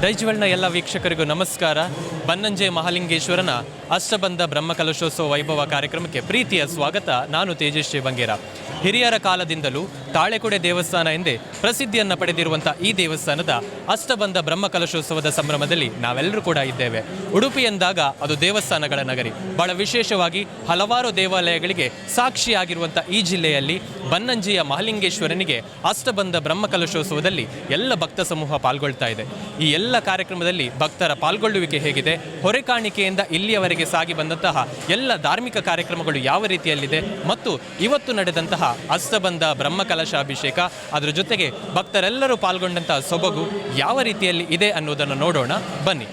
ಡೈಜ್ವಲ್ನ ಎಲ್ಲ ವೀಕ್ಷಕರಿಗೂ ನಮಸ್ಕಾರ. ಬನ್ನಂಜೆ ಮಹಾಲಿಂಗೇಶ್ವರನ ಅಷ್ಟಬಂಧ ಬ್ರಹ್ಮಕಲಶೋತ್ಸವ ವೈಭವ ಕಾರ್ಯಕ್ರಮಕ್ಕೆ ಪ್ರೀತಿಯ ಸ್ವಾಗತ. ನಾನು ತೇಜಸ್ವಿ ಬಂಗೇರ. ಹಿರಿಯರ ಕಾಲದಿಂದಲೂ ತಾಳೆಕೊಡೆ ದೇವಸ್ಥಾನ ಎಂದೇ ಪ್ರಸಿದ್ಧಿಯನ್ನು ಪಡೆದಿರುವಂಥ ಈ ದೇವಸ್ಥಾನದ ಅಷ್ಟಬಂಧ ಬ್ರಹ್ಮಕಲಶೋತ್ಸವದ ಸಂಭ್ರಮದಲ್ಲಿ ನಾವೆಲ್ಲರೂ ಕೂಡ ಇದ್ದೇವೆ. ಉಡುಪಿ ಎಂದಾಗ ಅದು ದೇವಸ್ಥಾನಗಳ ನಗರಿ. ಬಹಳ ವಿಶೇಷವಾಗಿ ಹಲವಾರು ದೇವಾಲಯಗಳಿಗೆ ಸಾಕ್ಷಿಯಾಗಿರುವಂಥ ಈ ಜಿಲ್ಲೆಯಲ್ಲಿ ಬನ್ನಂಜೆಯ ಮಹಾಲಿಂಗೇಶ್ವರನಿಗೆ ಅಷ್ಟಬಂಧ ಬ್ರಹ್ಮಕಲಶೋತ್ಸವದಲ್ಲಿ ಎಲ್ಲ ಭಕ್ತ ಸಮೂಹ ಪಾಲ್ಗೊಳ್ತಾ ಇದೆ. ಈ ಎಲ್ಲ ಕಾರ್ಯಕ್ರಮದಲ್ಲಿ ಭಕ್ತರ ಪಾಲ್ಗೊಳ್ಳುವಿಕೆ ಹೇಗಿದೆ, ಹೊರೆಕಾಣಿಕೆಯಿಂದ ಇಲ್ಲಿಯವರೆಗೆ ಸಾಗಿ ಬಂದಂತಹ ಎಲ್ಲ ಧಾರ್ಮಿಕ ಕಾರ್ಯಕ್ರಮಗಳು ಯಾವ ರೀತಿಯಲ್ಲಿದೆ ಮತ್ತು ಇವತ್ತು ನಡೆದಂತಹ ಅಷ್ಟಬಂಧ ಬ್ರಹ್ಮಕಲಶಾಭಿಷೇಕ, ಅದರ ಜೊತೆಗೆ ಭಕ್ತರೆಲ್ಲರೂ ಪಾಲ್ಗೊಂಡಂತಹ ಸೊಬಗು ಯಾವ ರೀತಿಯಲ್ಲಿ ಇದೆ ಅನ್ನೋದನ್ನು ನೋಡೋಣ ಬನ್ನಿ.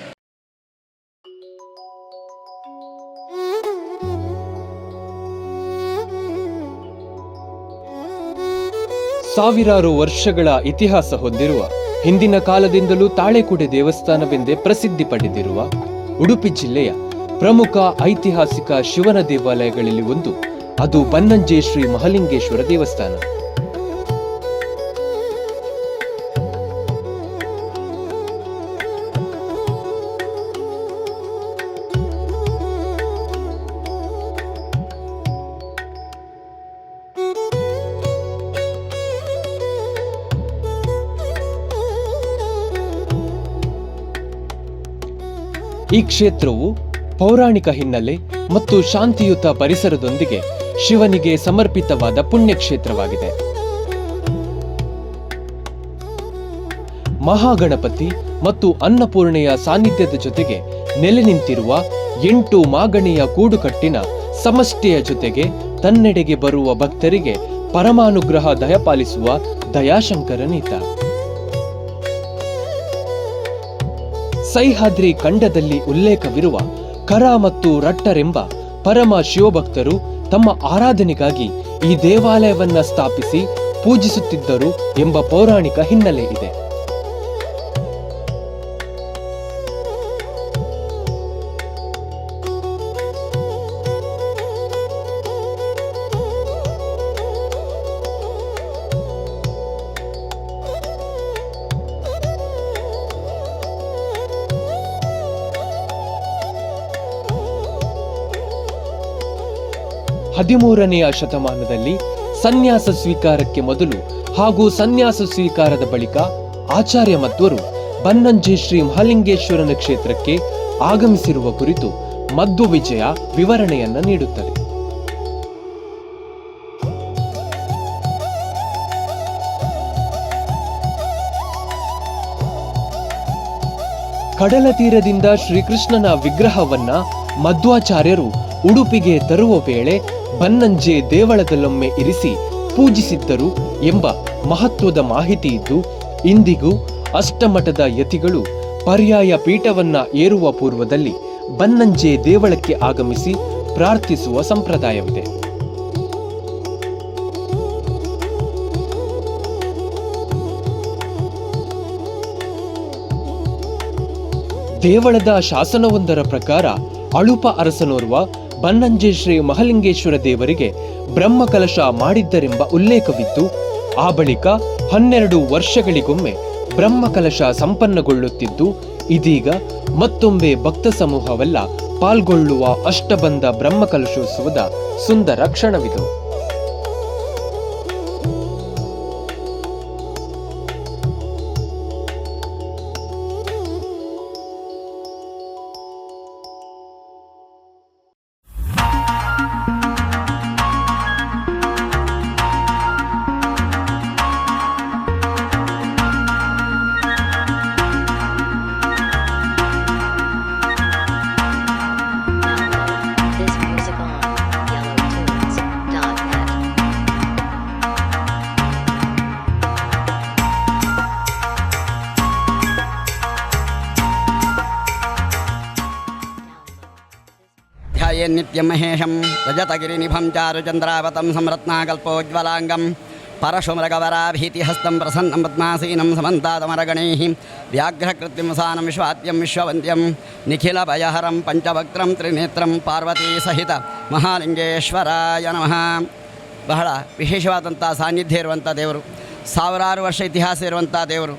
ಸಾವಿರಾರು ವರ್ಷಗಳ ಇತಿಹಾಸ ಹೊಂದಿರುವ, ಹಿಂದಿನ ಕಾಲದಿಂದಲೂ ತಾಳೆಕೊಡೆ ದೇವಸ್ಥಾನವೆಂದೇ ಪ್ರಸಿದ್ಧಿ ಪಡೆದಿರುವ ಉಡುಪಿ ಜಿಲ್ಲೆಯ ಪ್ರಮುಖ ಐತಿಹಾಸಿಕ ಶಿವನ ದೇವಾಲಯಗಳಲ್ಲಿ ಒಂದು ಅದು ಬನ್ನಂಜೆ ಶ್ರೀ ಮಹಾಲಿಂಗೇಶ್ವರ ದೇವಸ್ಥಾನ. ಈ ಕ್ಷೇತ್ರವು ಪೌರಾಣಿಕ ಹಿನ್ನೆಲೆ ಮತ್ತು ಶಾಂತಿಯುತ ಪರಿಸರದೊಂದಿಗೆ ಶಿವನಿಗೆ ಸಮರ್ಪಿತವಾದ ಪುಣ್ಯಕ್ಷೇತ್ರವಾಗಿದೆ. ಮಹಾಗಣಪತಿ ಮತ್ತು ಅನ್ನಪೂರ್ಣೆಯ ಸಾನ್ನಿಧ್ಯದ ಜೊತೆಗೆ ನೆಲೆ ನಿಂತಿರುವ 8 ಮಾಗಣಿಯ ಕೂಡುಕಟ್ಟಿನ ಸಮಷ್ಟಿಯ ಜೊತೆಗೆ ತನ್ನೆಡೆಗೆ ಬರುವ ಭಕ್ತರಿಗೆ ಪರಮಾನುಗ್ರಹ ದಯಪಾಲಿಸುವ ದಯಾಶಂಕರನೀತ. ಸಹ್ಯಾದ್ರಿ ಖಂಡದಲ್ಲಿ ಉಲ್ಲೇಖವಿರುವ ಕರ ಮತ್ತು ರಟ್ಟರೆಂಬ ಪರಮ ಶಿವಭಕ್ತರು ತಮ್ಮ ಆರಾಧನೆಗಾಗಿ ಈ ದೇವಾಲಯವನ್ನ ಸ್ಥಾಪಿಸಿ ಪೂಜಿಸುತ್ತಿದ್ದರು ಎಂಬ ಪೌರಾಣಿಕ ಹಿನ್ನೆಲೆ ಇದೆ. ಹದಿಮೂರನೆಯ ಶತಮಾನದಲ್ಲಿ ಸನ್ಯಾಸ ಸ್ವೀಕಾರಕ್ಕೆ ಮೊದಲು ಹಾಗೂ ಸನ್ಯಾಸ ಸ್ವೀಕಾರದ ಬಳಿಕ ಆಚಾರ್ಯ ಮಧ್ವರು ಬನ್ನಂಜೆ ಶ್ರೀ ಮಹಾಲಿಂಗೇಶ್ವರನ ಕ್ಷೇತ್ರಕ್ಕೆ ಆಗಮಿಸಿರುವ ಕುರಿತು ಮಧ್ವ ವಿಜಯ ವಿವರಣೆಯನ್ನ ನೀಡುತ್ತದೆ. ಕಡಲ ತೀರದಿಂದ ಶ್ರೀಕೃಷ್ಣನ ವಿಗ್ರಹವನ್ನ ಮಧ್ವಾಚಾರ್ಯರು ಉಡುಪಿಗೆ ತರುವ ವೇಳೆ ಬನ್ನಂಜೆ ದೇವಳದಲ್ಲೊಮ್ಮೆ ಇರಿಸಿ ಪೂಜಿಸಿದ್ದರು ಎಂಬ ಮಹತ್ವದ ಮಾಹಿತಿ ಇದ್ದು, ಇಂದಿಗೂ ಅಷ್ಟಮಠದ ಯತಿಗಳು ಪರ್ಯಾಯ ಪೀಠವನ್ನ ಏರುವ ಪೂರ್ವದಲ್ಲಿ ಬನ್ನಂಜೆ ದೇವಳಕ್ಕೆ ಆಗಮಿಸಿ ಪ್ರಾರ್ಥಿಸುವ ಸಂಪ್ರದಾಯವಿದೆ. ದೇವಳದ ಶಾಸನವೊಂದರ ಪ್ರಕಾರ ಅಳುಪ ಅರಸನೋರ್ವ ಬನ್ನಂಜೆ ಶ್ರೀ ಮಹಾಲಿಂಗೇಶ್ವರ ದೇವರಿಗೆ ಬ್ರಹ್ಮಕಲಶ ಮಾಡಿದ್ದರೆಂಬ ಉಲ್ಲೇಖವಿದ್ದು, ಆ ಬಳಿಕ 12 ವರ್ಷಗಳಿಗೊಮ್ಮೆ ಬ್ರಹ್ಮಕಲಶ ಸಂಪನ್ನಗೊಳ್ಳುತ್ತಿದ್ದು, ಇದೀಗ ಮತ್ತೊಮ್ಮೆ ಭಕ್ತ ಸಮೂಹವೆಲ್ಲ ಪಾಲ್ಗೊಳ್ಳುವ ಅಷ್ಟಬಂಧ ಬ್ರಹ್ಮಕಲಶೋತ್ಸವದ ಸುಂದರ ಕ್ಷಣವಿದು. नित्यं महेशं रजतगिरिनिभं चारुचन्द्रावतं संरत्नाकल्पोज्वलाङ्गं परशुमृगवराभीतिहस्तं प्रसन्नं पद्मासीनं समन्तादमरगणैः व्याघ्रकृत्रिमसानं विश्वाद्यं विश्ववन्द्यं निखिलभयहरं पञ्चवक्त्रं त्रिनेत्रं पार्वतीसहित महालिंगेश्वराय नमः. ಬಹಳ ವಿಶೇಷವಾದಂಥ ಸಾನ್ನಿಧ್ಯ ಇರುವಂಥ ದೇವರು, ಸಾವಿರಾರು ವರ್ಷ ಇತಿಹಾಸ ಇರುವಂಥ ದೇವರು.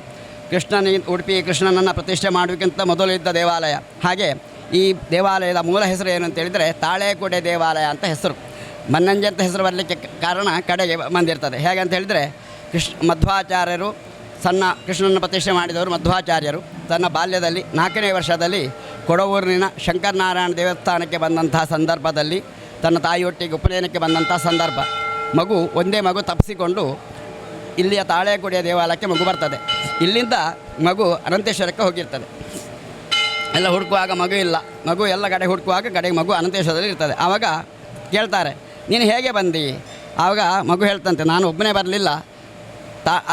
ಉಡುಪಿ ಕೃಷ್ಣನನ್ನು ಪ್ರತಿಷ್ಠೆ ಮಾಡೋಕ್ಕಿಂತ ಮೊದಲು ಇದ್ದ ದೇವಾಲಯ. ಹಾಗೆ ಈ ದೇವಾಲಯದ ಮೂಲ ಹೆಸರು ಏನು ಅಂತೇಳಿದರೆ ತಾಳೆಕೋಟೆ ದೇವಾಲಯ ಅಂತ ಹೆಸರು. ಬನ್ನಂಜೆ ಅಂತ ಹೆಸರು ಬರಲಿಕ್ಕೆ ಕಾರಣ ಕಡೆಗೆ ಬಂದಿರ್ತದೆ. ಹೇಗೆ ಅಂತ ಹೇಳಿದರೆ ಮಧ್ವಾಚಾರ್ಯರು ಸಣ್ಣ ಕೃಷ್ಣನ ಪ್ರತಿಷ್ಠೆ ಮಾಡಿದವರು ಮಧ್ವಾಚಾರ್ಯರು ತನ್ನ ಬಾಲ್ಯದಲ್ಲಿ 4ನೇ ವರ್ಷದಲ್ಲಿ ಕೊಡವೂರಿನ ಶಂಕರನಾರಾಯಣ ದೇವಸ್ಥಾನಕ್ಕೆ ಬಂದಂತಹ ಸಂದರ್ಭದಲ್ಲಿ ತನ್ನ ತಾಯಿಯೊಟ್ಟಿಗೆ ಉಪನಯನಕ್ಕೆ ಬಂದಂಥ ಸಂದರ್ಭ. ಒಂದೇ ಮಗು ತಪ್ಪಿಸಿಕೊಂಡು ಇಲ್ಲಿಯ ತಾಳೆಕೋಟೆಯ ದೇವಾಲಯಕ್ಕೆ ಮಗು ಬರ್ತದೆ. ಇಲ್ಲಿಂದ ಮಗು ಅನಂತೇಶ್ವರಕ್ಕೆ ಹೋಗಿರ್ತದೆ. ಎಲ್ಲ ಹುಡುಕುವಾಗ ಮಗು ಇಲ್ಲ. ಮಗು ಎಲ್ಲ ಕಡೆ ಹುಡುಕುವಾಗ ಕಡೆಗೆ ಮಗು ಅನಂತೇಶ್ವರದಲ್ಲಿ ಇರ್ತದೆ. ಆವಾಗ ಕೇಳ್ತಾರೆ, ನೀನು ಹೇಗೆ ಬಂದಿ? ಆವಾಗ ಮಗು ಹೇಳ್ತಂತೆ, ನಾನು ಒಬ್ಬನೇ ಬರಲಿಲ್ಲ.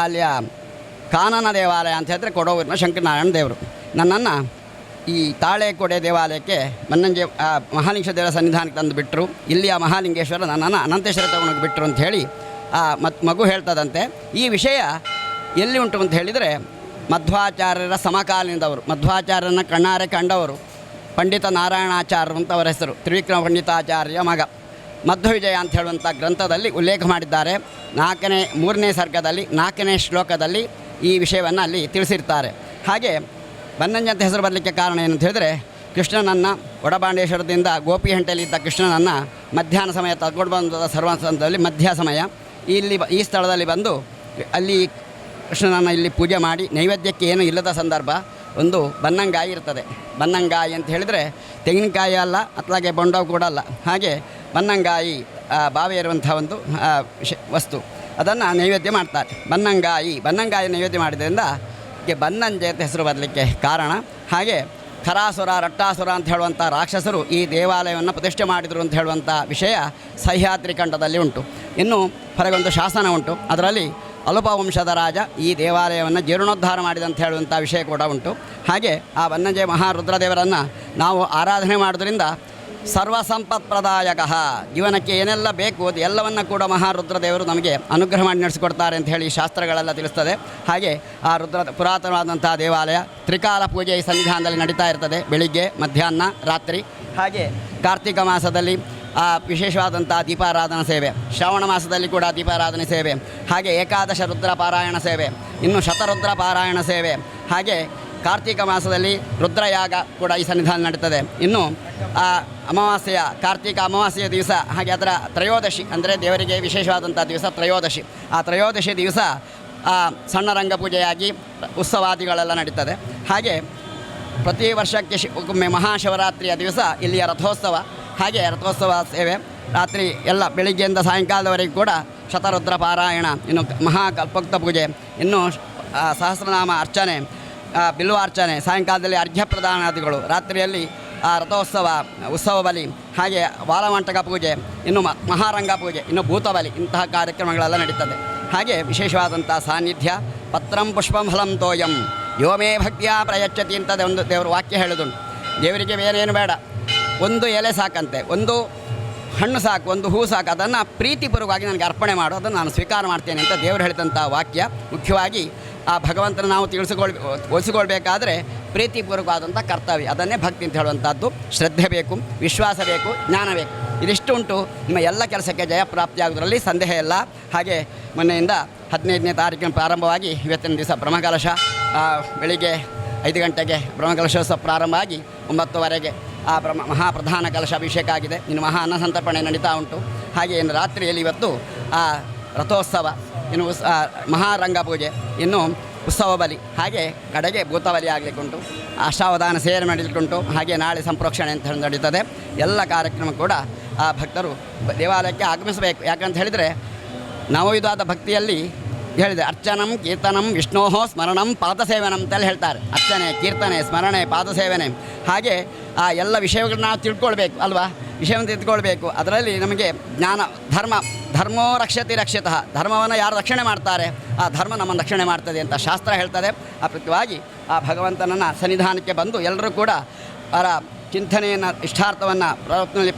ಅಲ್ಲಿಯ ಕಾನನ ದೇವಾಲಯ ಅಂತ ಹೇಳಿದ್ರೆ ಕೊಡವೂರಿನ ಶಂಕರನಾರಾಯಣ ದೇವರು ನನ್ನನ್ನು ಈ ತಾಳೆಕೋಟೆ ದೇವಾಲಯಕ್ಕೆ ಬನ್ನಂಜೆ ಮಹಾಲಿಂಗೇಶ್ವರ ದೇವರ ಸನ್ನಿಧಾನಕ್ಕೆ ತಂದು ಬಿಟ್ಟರು. ಇಲ್ಲಿಯ ಮಹಾಲಿಂಗೇಶ್ವರ ನನ್ನನ್ನು ಅನಂತೇಶ್ವರ ತಗೊಂಡೋಗಿ ಬಿಟ್ಟರು ಅಂತ ಹೇಳಿ ಮಗು ಹೇಳ್ತದಂತೆ. ಈ ವಿಷಯ ಎಲ್ಲಿ ಉಂಟು ಅಂತ ಹೇಳಿದರೆ ಮಧ್ವಾಚಾರ್ಯರ ಸಮಕಾಲೀನದವರು, ಮಧ್ವಾಚಾರ್ಯರನ್ನು ಕಣ್ಣಾರೆ ಕಂಡವರು ಪಂಡಿತ ನಾರಾಯಣಾಚಾರ್ಯರು ಅಂತ ಅವರ ಹೆಸರು. ತ್ರಿವಿಕ್ರಮ ಪಂಡಿತಾಚಾರ್ಯ ಮಗ. ಮಧ್ವವಿಜಯ ಅಂತ ಹೇಳುವಂಥ ಗ್ರಂಥದಲ್ಲಿ ಉಲ್ಲೇಖ ಮಾಡಿದ್ದಾರೆ. 3ನೇ ಸರ್ಗದಲ್ಲಿ 4ನೇ ಶ್ಲೋಕದಲ್ಲಿ ಈ ವಿಷಯವನ್ನು ಅಲ್ಲಿ ತಿಳಿಸಿರ್ತಾರೆ. ಹಾಗೆ ಬನ್ನಂಜೆ ಅಂತ ಹೆಸರು ಬರಲಿಕ್ಕೆ ಕಾರಣ ಏನಂತ ಹೇಳಿದರೆ ಕೃಷ್ಣನನ್ನು ಒಡಬಾಂಡೇಶ್ವರದಿಂದ ಗೋಪಿಹಂಟೆಯಲ್ಲಿದ್ದ ಕೃಷ್ಣನನ್ನು ಮಧ್ಯಾಹ್ನ ಸಮಯ ತಗೊಂಡು ಬಂದ ಸರ್ವಸಂತದಲ್ಲಿ ಮಧ್ಯ ಸಮಯ ಈ ಸ್ಥಳದಲ್ಲಿ ಬಂದು ಅಲ್ಲಿ ಕೃಷ್ಣನನ್ನು ಇಲ್ಲಿ ಪೂಜೆ ಮಾಡಿ ನೈವೇದ್ಯಕ್ಕೆ ಏನೂ ಇಲ್ಲದ ಸಂದರ್ಭ ಒಂದು ಬನ್ನಂಗಾಯಿ ಇರ್ತದೆ. ಬನ್ನಂಗಾಯಿ ಅಂತ ಹೇಳಿದರೆ ತೆಂಗಿನಕಾಯಿ ಅಲ್ಲ, ಅತ್ಲಾಗೆ ಬೊಂಡವು ಕೂಡ ಅಲ್ಲ. ಹಾಗೆ ಬನ್ನಂಗಾಯಿ ಬಾವಿ ಇರುವಂಥ ಒಂದು ವಸ್ತು, ಅದನ್ನು ನೈವೇದ್ಯ ಮಾಡ್ತಾರೆ. ಬನ್ನಂಗಾಯಿ ನೈವೇದ್ಯ ಮಾಡಿದ್ರಿಂದ ಬನ್ನಂಜೆ ಅಂತ ಹೆಸರು ಬರಲಿಕ್ಕೆ ಕಾರಣ. ಹಾಗೆ ಖರಾಸುರ ರಟ್ಟಾಸುರ ಅಂತ ಹೇಳುವಂಥ ರಾಕ್ಷಸರು ಈ ದೇವಾಲಯವನ್ನು ಪ್ರತಿಷ್ಠೆ ಮಾಡಿದರು ಅಂತ ಹೇಳುವಂಥ ವಿಷಯ ಸಹ್ಯಾದ್ರಿ ಖಂಡದಲ್ಲಿ ಉಂಟು. ಇನ್ನು ಹೊರಗೊಂದು ಶಾಸನ ಉಂಟು. ಅದರಲ್ಲಿ ಅಲ್ಪವಂಶದ ರಾಜ ಈ ದೇವಾಲಯವನ್ನು ಜೀರ್ಣೋದ್ಧಾರ ಮಾಡಿದಂತ ಹೇಳುವಂಥ ವಿಷಯ ಕೂಡ ಉಂಟು. ಹಾಗೆ ಆ ಬನ್ನಂಜೆ ಮಹಾರುದ್ರದೇವರನ್ನು ನಾವು ಆರಾಧನೆ ಮಾಡೋದ್ರಿಂದ ಸರ್ವಸಂಪತ್ಪ್ರದಾಯಕ, ಜೀವನಕ್ಕೆ ಏನೆಲ್ಲ ಬೇಕು ಅದು ಎಲ್ಲವನ್ನು ಕೂಡ ಮಹಾರುದ್ರದೇವರು ನಮಗೆ ಅನುಗ್ರಹ ಮಾಡಿ ನಡೆಸಿಕೊಡ್ತಾರೆ ಅಂತ ಹೇಳಿ ಶಾಸ್ತ್ರಗಳೆಲ್ಲ ತಿಳಿಸ್ತದೆ. ಹಾಗೆ ಆ ಪುರಾತನವಾದಂಥ ದೇವಾಲಯ ತ್ರಿಕಾಲ ಪೂಜೆ ಈ ಸನ್ನಿಧಾನದಲ್ಲಿ ನಡೀತಾ ಇರ್ತದೆ, ಬೆಳಿಗ್ಗೆ ಮಧ್ಯಾಹ್ನ ರಾತ್ರಿ. ಹಾಗೆ ಕಾರ್ತಿಕ ಮಾಸದಲ್ಲಿ ವಿಶೇಷವಾದಂಥ ದೀಪಾರಾಧನಾ ಸೇವೆ, ಶ್ರಾವಣ ಮಾಸದಲ್ಲಿ ಕೂಡ ದೀಪಾರಾಧನೆ ಸೇವೆ, ಹಾಗೆ ಏಕಾದಶ ರುದ್ರ ಪಾರಾಯಣ ಸೇವೆ, ಇನ್ನು ಶತರುದ್ರ ಪಾರಾಯಣ ಸೇವೆ, ಹಾಗೆ ಕಾರ್ತಿಕ ಮಾಸದಲ್ಲಿ ರುದ್ರಯಾಗ ಕೂಡ ಈ ಸನ್ನಿಧಾನ ನಡೀತದೆ. ಇನ್ನು ಕಾರ್ತಿಕ ಅಮಾವಾಸ್ಯೆಯ ದಿವಸ, ಹಾಗೆ ಅದರ ತ್ರಯೋದಶಿ ಅಂದರೆ ದೇವರಿಗೆ ವಿಶೇಷವಾದಂಥ ದಿವಸ ತ್ರಯೋದಶಿ. ಆ ತ್ರಯೋದಶಿ ದಿವಸ ಸಣ್ಣ ರಂಗ ಪೂಜೆಯಾಗಿ ಉತ್ಸವಾದಿಗಳೆಲ್ಲ ನಡೀತದೆ. ಹಾಗೆ ಪ್ರತಿ ವರ್ಷಕ್ಕೆ ಒಮ್ಮೆ ಮಹಾಶಿವರಾತ್ರಿಯ ದಿವಸ ಇಲ್ಲಿಯ ರಥೋತ್ಸವ. ಹಾಗೆ ರಥೋತ್ಸವ ಸೇವೆ ರಾತ್ರಿ ಎಲ್ಲ ಬೆಳಿಗ್ಗೆಯಿಂದ ಸಾಯಂಕಾಲದವರೆಗೂ ಕೂಡ ಶತರುದ್ರ ಪಾರಾಯಣ, ಇನ್ನು ಮಹಾಕಲ್ಪೋಕ್ತ ಪೂಜೆ, ಇನ್ನು ಸಹಸ್ರನಾಮ ಅರ್ಚನೆ, ಬಿಲ್ವಾರ್ಚನೆ, ಸಾಯಂಕಾಲದಲ್ಲಿ ಅರ್ಘ್ಯ ಪ್ರದಾನಾದಿಗಳು, ರಾತ್ರಿಯಲ್ಲಿ ರಥೋತ್ಸವ, ಉತ್ಸವ ಬಲಿ, ಹಾಗೆ ಬಾಲಮಂಟಕ ಪೂಜೆ, ಇನ್ನು ಮಹಾರಂಗ ಪೂಜೆ, ಇನ್ನು ಭೂತಬಲಿ, ಇಂತಹ ಕಾರ್ಯಕ್ರಮಗಳೆಲ್ಲ ನಡೀತದೆ. ಹಾಗೆ ವಿಶೇಷವಾದಂಥ ಸಾನ್ನಿಧ್ಯ. ಪತ್ರಂ ಪುಷ್ಪಂ ಫಲಂ ತೋಯಂ ಯೋಮೇ ಭಕ್ತಿಯ ಪ್ರಯಚ್ಛತಿ ಅಂತ ಒಂದು ದೇವರು ವಾಕ್ಯ ಹೇಳೋದುಂಟು. ದೇವರಿಗೆ ಬೇರೇನು ಬೇಡ, ಒಂದು ಎಲೆ ಸಾಕಂತೆ, ಒಂದು ಹಣ್ಣು ಸಾಕು, ಒಂದು ಹೂ ಸಾಕು, ಅದನ್ನು ಪ್ರೀತಿಪೂರ್ವಕವಾಗಿ ನನಗೆ ಅರ್ಪಣೆ ಮಾಡು, ಅದನ್ನು ನಾನು ಸ್ವೀಕಾರ ಮಾಡ್ತೇನೆ ಅಂತ ದೇವರು ಹೇಳಿದಂಥ ವಾಕ್ಯ. ಮುಖ್ಯವಾಗಿ ಆ ಭಗವಂತನ ನಾವು ಒಲಿಸಿಕೊಳ್ಬೇಕಾದ್ರೆ ಪ್ರೀತಿಪೂರ್ವಕವಾದಂಥ ಕರ್ತವ್ಯ, ಅದನ್ನೇ ಭಕ್ತಿ ಅಂತ ಹೇಳುವಂಥದ್ದು. ಶ್ರದ್ಧೆ ಬೇಕು, ವಿಶ್ವಾಸ ಬೇಕು, ಜ್ಞಾನ ಬೇಕು. ಇದಿಷ್ಟು ಉಂಟು ನಿಮ್ಮ ಎಲ್ಲ ಕೆಲಸಕ್ಕೆ ಜಯ ಪ್ರಾಪ್ತಿಯಾಗೋದ್ರಲ್ಲಿ ಸಂದೇಹ ಇಲ್ಲ. ಹಾಗೆ ಮೊನ್ನೆಯಿಂದ 15ನೇ ತಾರೀಕಿನ ಪ್ರಾರಂಭವಾಗಿ ಇವತ್ತಿನ ದಿವಸ ಬ್ರಹ್ಮಕಲಶ ಬೆಳಿಗ್ಗೆ 5 ಗಂಟೆಗೆ ಬ್ರಹ್ಮಕಲಶೋತ್ಸವ ಪ್ರಾರಂಭ ಆಗಿ 9ವರೆಗೆ ಆ ಮಹಾಪ್ರಧಾನ ಕಲಶ ಅಭಿಷೇಕ ಆಗಿದೆ. ಇನ್ನು ಮಹಾ ಅನ್ನಸಂತರ್ಪಣೆ ನಡೀತಾ ಉಂಟು. ಹಾಗೆ ಇನ್ನು ರಾತ್ರಿಯಲ್ಲಿ ಇವತ್ತು ಆ ರಥೋತ್ಸವ, ಇನ್ನು ಮಹಾರಂಗ ಪೂಜೆ, ಇನ್ನು ಉತ್ಸವ ಬಲಿ, ಹಾಗೆ ಕಡೆಗೆ ಭೂತಬಲಿ ಆಗಲಿಕ್ಕುಂಟು, ಅಷ್ಟಾವಧಾನ ಸೇವೆ ನಡೀಲಿಕ್ಕುಂಟು. ಹಾಗೆ ನಾಳೆ ಸಂಪ್ರೋಕ್ಷಣೆ ಅಂತ ಹೇಳಿ ನಡೀತದೆ. ಎಲ್ಲ ಕಾರ್ಯಕ್ರಮ ಕೂಡ ಆ ಭಕ್ತರು ದೇವಾಲಯಕ್ಕೆ ಆಗಮಿಸಬೇಕು. ಯಾಕಂತ ಹೇಳಿದರೆ ನವವಿಧವಾದ ಭಕ್ತಿಯಲ್ಲಿ ಹೇಳಿದೆ, ಅರ್ಚನಂ ಕೀರ್ತನಂ ವಿಷ್ಣೋಹೋ ಸ್ಮರಣಂ ಪಾದಸೇವನಂ ಅಂತೇಳಿ ಹೇಳ್ತಾರೆ. ಅರ್ಚನೆ, ಕೀರ್ತನೆ, ಸ್ಮರಣೆ, ಪಾದಸೇವನೆ, ಹಾಗೆ ಆ ಎಲ್ಲ ವಿಷಯಗಳನ್ನ ನಾವು ತಿಳ್ಕೊಳ್ಬೇಕು ಅಲ್ವಾ, ವಿಷಯವನ್ನು ತಿಳ್ಕೊಳ್ಬೇಕು. ಅದರಲ್ಲಿ ನಮಗೆ ಜ್ಞಾನ, ಧರ್ಮೋ ರಕ್ಷತಿ ರಕ್ಷಿತಃ, ಧರ್ಮವನ್ನು ಯಾರು ರಕ್ಷಣೆ ಮಾಡ್ತಾರೆ ಆ ಧರ್ಮ ನಮ್ಮನ್ನು ರಕ್ಷಣೆ ಮಾಡ್ತದೆ ಅಂತ ಶಾಸ್ತ್ರ ಹೇಳ್ತದೆ. ಆ ಪ್ರತ್ಯವಾಗಿ ಆ ಭಗವಂತನನ್ನು ಸನ್ನಿಧಾನಕ್ಕೆ ಬಂದು ಎಲ್ಲರೂ ಕೂಡ ಅವರ ಚಿಂತನೆಯನ್ನು, ಇಷ್ಟಾರ್ಥವನ್ನು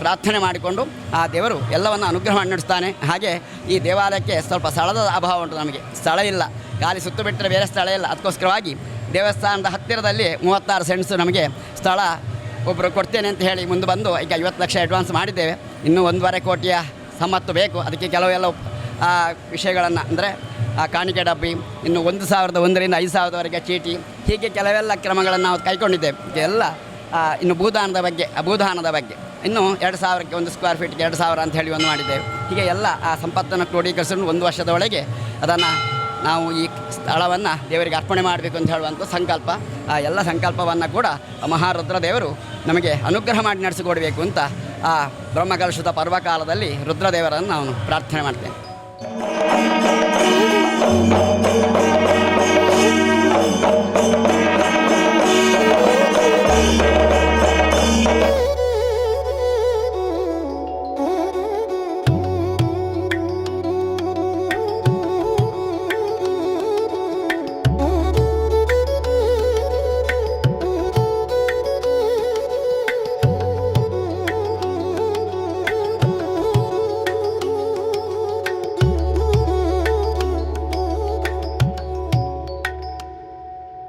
ಪ್ರಾರ್ಥನೆ ಮಾಡಿಕೊಂಡು ಆ ದೇವರು ಎಲ್ಲವನ್ನು ಅನುಗ್ರಹ ಮಾಡಿ ನಡೆಸ್ತಾನೆ. ಹಾಗೆ ಈ ದೇವಾಲಯಕ್ಕೆ ಸ್ವಲ್ಪ ಸ್ಥಳದ ಅಭಾವ ಉಂಟು, ನಮಗೆ ಸ್ಥಳ ಇಲ್ಲ, ಗಾಲಿ ಸುತ್ತು ಬಿಟ್ಟರೆ ಬೇರೆ ಸ್ಥಳ ಇಲ್ಲ. ಅದಕ್ಕೋಸ್ಕರವಾಗಿ ದೇವಸ್ಥಾನದ ಹತ್ತಿರದಲ್ಲಿ 36 ಸೆಂಟ್ಸು ನಮಗೆ ಸ್ಥಳ ಒಬ್ಬರು ಕೊಡ್ತೇನೆ ಅಂತ ಹೇಳಿ ಮುಂದೆ ಬಂದು ಈಗ 50 ಲಕ್ಷ ಅಡ್ವಾನ್ಸ್ ಮಾಡಿದ್ದೇವೆ. ಇನ್ನೂ 1.25 ಕೋಟಿಯ ಸಮ್ಮತ್ತು ಬೇಕು. ಅದಕ್ಕೆ ಕೆಲವೆಲ್ಲ ವಿಷಯಗಳನ್ನು ಅಂದರೆ ಕಾಣಿಕೆ ಡಬ್ಬಿ, ಇನ್ನು 1,001 ರಿಂದ 5,000ವರೆಗೆ ಚೀಟಿ, ಹೀಗೆ ಕೆಲವೆಲ್ಲ ಕ್ರಮಗಳನ್ನು ನಾವು ಕೈಗೊಂಡಿದ್ದೇವೆ. ಎಲ್ಲ ಇನ್ನು ಭೂದಾನದ ಬಗ್ಗೆ ಇನ್ನು 2,000ಕ್ಕೆ 1 ಸ್ಕ್ವೇರ್ ಫೀಟ್ಗೆ 2,000 ಅಂತ ಹೇಳಿ ಒಂದು ಮಾಡಿದ್ದೇವೆ. ಹೀಗೆ ಎಲ್ಲ ಆ ಸಂಪತ್ತನ್ನು ಕ್ರೋಢೀಕರಿಸಲು 1 ವರ್ಷದ ಒಳಗೆ ಅದನ್ನು ನಾವು ಈ ಸ್ಥಳವನ್ನು ದೇವರಿಗೆ ಅರ್ಪಣೆ ಮಾಡಬೇಕು ಅಂತ ಹೇಳುವಂಥ ಸಂಕಲ್ಪ. ಆ ಎಲ್ಲ ಸಂಕಲ್ಪವನ್ನು ಕೂಡ ಮಹಾರುದ್ರದೇವರು ನಮಗೆ ಅನುಗ್ರಹ ಮಾಡಿ ನಡೆಸಿಕೊಡಬೇಕು ಅಂತ ಆ ಬ್ರಹ್ಮಕಲಶದ ಪರ್ವಕಾಲದಲ್ಲಿ ರುದ್ರದೇವರನ್ನು ನಾನು ಪ್ರಾರ್ಥನೆ ಮಾಡ್ತೇನೆ.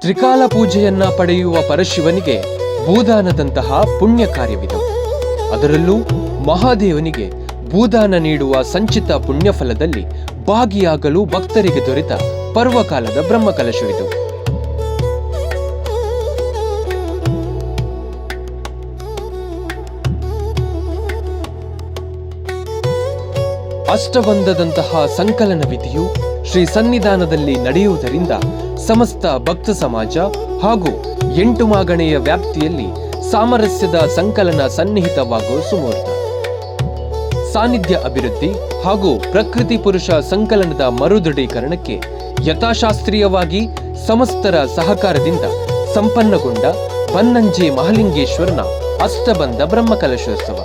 ತ್ರಿಕಾಲ ಪೂಜೆಯನ್ನ ಪಡೆಯುವ ಪರಶಿವನಿಗೆ ಭೂದಾನದಂತಹ ಪುಣ್ಯ ಕಾರ್ಯವಿದು. ಅದರಲ್ಲೂ ಮಹಾದೇವನಿಗೆ ಭೂದಾನ ನೀಡುವ ಸಂಚಿತ ಪುಣ್ಯಫಲದಲ್ಲಿ ಭಾಗಿಯಾಗಲು ಭಕ್ತರಿಗೆ ದೊರೆತ ಪರ್ವಕಾಲದ ಬ್ರಹ್ಮಕಲಶವಿದು. ಅಷ್ಟಬಂಧದಂತಹ ಸಂಕಲನ ವಿಧಿಯು ಶ್ರೀ ಸನ್ನಿಧಾನದಲ್ಲಿ ನಡೆಯುವುದರಿಂದ ಸಮಸ್ತ ಭಕ್ತ ಸಮಾಜ ಹಾಗೂ 8 ಮಾಗಣೆಯ ವ್ಯಾಪ್ತಿಯಲ್ಲಿ ಸಾಮರಸ್ಯದ ಸಂಕಲನ ಸನ್ನಿಹಿತವಾಗುವ ಸುಮುಹೂರ್ತ. ಸಾನ್ನಿಧ್ಯ ಅಭಿವೃದ್ಧಿ ಹಾಗೂ ಪ್ರಕೃತಿ ಪುರುಷ ಸಂಕಲನದ ಮರುದೃಢೀಕರಣಕ್ಕೆ ಯಥಾಶಾಸ್ತ್ರೀಯವಾಗಿ ಸಮಸ್ತರ ಸಹಕಾರದಿಂದ ಸಂಪನ್ನಗೊಂಡ ಬನ್ನಂಜೆ ಮಹಾಲಿಂಗೇಶ್ವರನ ಅಷ್ಟಬಂಧ ಬ್ರಹ್ಮಕಲಶೋತ್ಸವ.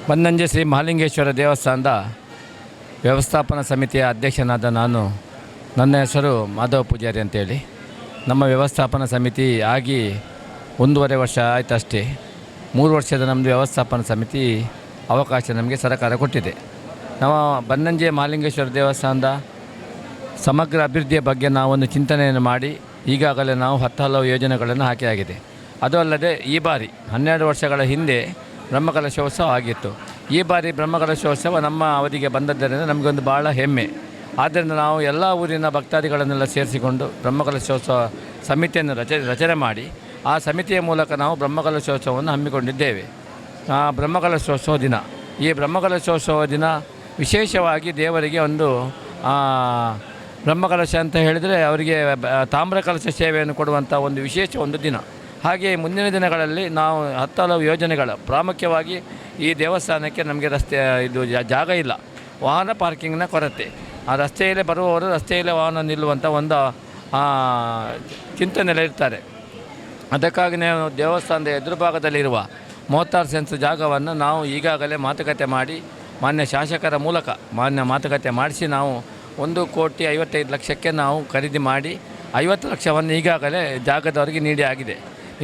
ಬನ್ನಂಜೆ ಶ್ರೀ ಮಹಾಲಿಂಗೇಶ್ವರ ದೇವಸ್ಥಾನದ ವ್ಯವಸ್ಥಾಪನಾ ಸಮಿತಿಯ ಅಧ್ಯಕ್ಷನಾದ ನಾನು. ನನ್ನ ಹೆಸರು ಮಾಧವ ಪೂಜಾರಿ ಅಂತೇಳಿ. ನಮ್ಮ ವ್ಯವಸ್ಥಾಪನಾ ಸಮಿತಿ ಆಗಿ 1.5 ವರ್ಷ ಆಯ್ತು ಅಷ್ಟೇ. 3 ವರ್ಷದ ನಮ್ಮದು ವ್ಯವಸ್ಥಾಪನಾ ಸಮಿತಿ ಅವಕಾಶ ನಮಗೆ ಸರ್ಕಾರ ಕೊಟ್ಟಿದೆ. ನಾವು ಬನ್ನಂಜೆ ಮಹಾಲಿಂಗೇಶ್ವರ ದೇವಸ್ಥಾನದ ಸಮಗ್ರ ಅಭಿವೃದ್ಧಿಯ ಬಗ್ಗೆ ನಾವೊಂದು ಚಿಂತನೆಯನ್ನು ಮಾಡಿ ಈಗಾಗಲೇ ನಾವು 10 ಹಲವು ಯೋಜನೆಗಳನ್ನು ಹಾಕಿಯಾಗಿದೆ. ಅದು ಅಲ್ಲದೆ ಈ ಬಾರಿ 12 ವರ್ಷಗಳ ಹಿಂದೆ ಬ್ರಹ್ಮಕಲಶೋತ್ಸವ ಆಗಿತ್ತು. ಈ ಬಾರಿ ಬ್ರಹ್ಮಕಲಶೋತ್ಸವ ನಮ್ಮ ಅವಧಿಗೆ ಬಂದದ್ದರಿಂದ ನಮಗೊಂದು ಭಾಳ ಹೆಮ್ಮೆ. ಆದ್ದರಿಂದ ನಾವು ಎಲ್ಲ ಊರಿನ ಭಕ್ತಾದಿಗಳನ್ನೆಲ್ಲ ಸೇರಿಸಿಕೊಂಡು ಬ್ರಹ್ಮಕಲಶೋತ್ಸವ ಸಮಿತಿಯನ್ನು ರಚನೆ ಮಾಡಿ ಆ ಸಮಿತಿಯ ಮೂಲಕ ನಾವು ಬ್ರಹ್ಮಕಲಶೋತ್ಸವವನ್ನು ಹಮ್ಮಿಕೊಂಡಿದ್ದೇವೆ. ಈ ಬ್ರಹ್ಮಕಲಶೋತ್ಸವ ದಿನ ವಿಶೇಷವಾಗಿ ದೇವರಿಗೆ ಒಂದು ಬ್ರಹ್ಮಕಲಶ ಅಂತ ಹೇಳಿದರೆ ಅವರಿಗೆ ತಾಮ್ರ ಕಲಶ ಸೇವೆಯನ್ನು ಕೊಡುವಂಥ ಒಂದು ವಿಶೇಷ ಒಂದು ದಿನ. ಹಾಗೆ ಮುಂದಿನ ದಿನಗಳಲ್ಲಿ ನಾವು ಹಲವು ಯೋಜನೆಗಳ ಪ್ರಾಮುಖ್ಯವಾಗಿ ಈ ದೇವಸ್ಥಾನಕ್ಕೆ ನಮಗೆ ರಸ್ತೆ ಇದು ಜಾಗ ಇಲ್ಲ, ವಾಹನ ಪಾರ್ಕಿಂಗ್ನ ಕೊರತೆ. ಆ ರಸ್ತೆಯಲ್ಲೇ ಬರುವವರು ರಸ್ತೆಯಲ್ಲೇ ವಾಹನ ನಿಲ್ಲುವಂಥ ಒಂದು ಚಿಂತನೆಯಲ್ಲಿ ಇರ್ತಾರೆ. ಅದಕ್ಕಾಗಿ ನಾವು ದೇವಸ್ಥಾನದ ಎದುರು ಭಾಗದಲ್ಲಿರುವ 36 ಸೆನ್ಸ್ ಜಾಗವನ್ನು ನಾವು ಈಗಾಗಲೇ ಮಾತುಕತೆ ಮಾಡಿ ಮಾನ್ಯ ಶಾಸಕರ ಮೂಲಕ ಮಾತುಕತೆ ಮಾಡಿಸಿ ನಾವು 1,55,00,000ಕ್ಕೆ ನಾವು ಖರೀದಿ ಮಾಡಿ 50 ಲಕ್ಷವನ್ನು ಈಗಾಗಲೇ ಜಾಗದವರಿಗೆ ನೀಡಿ ಆಗಿದೆ.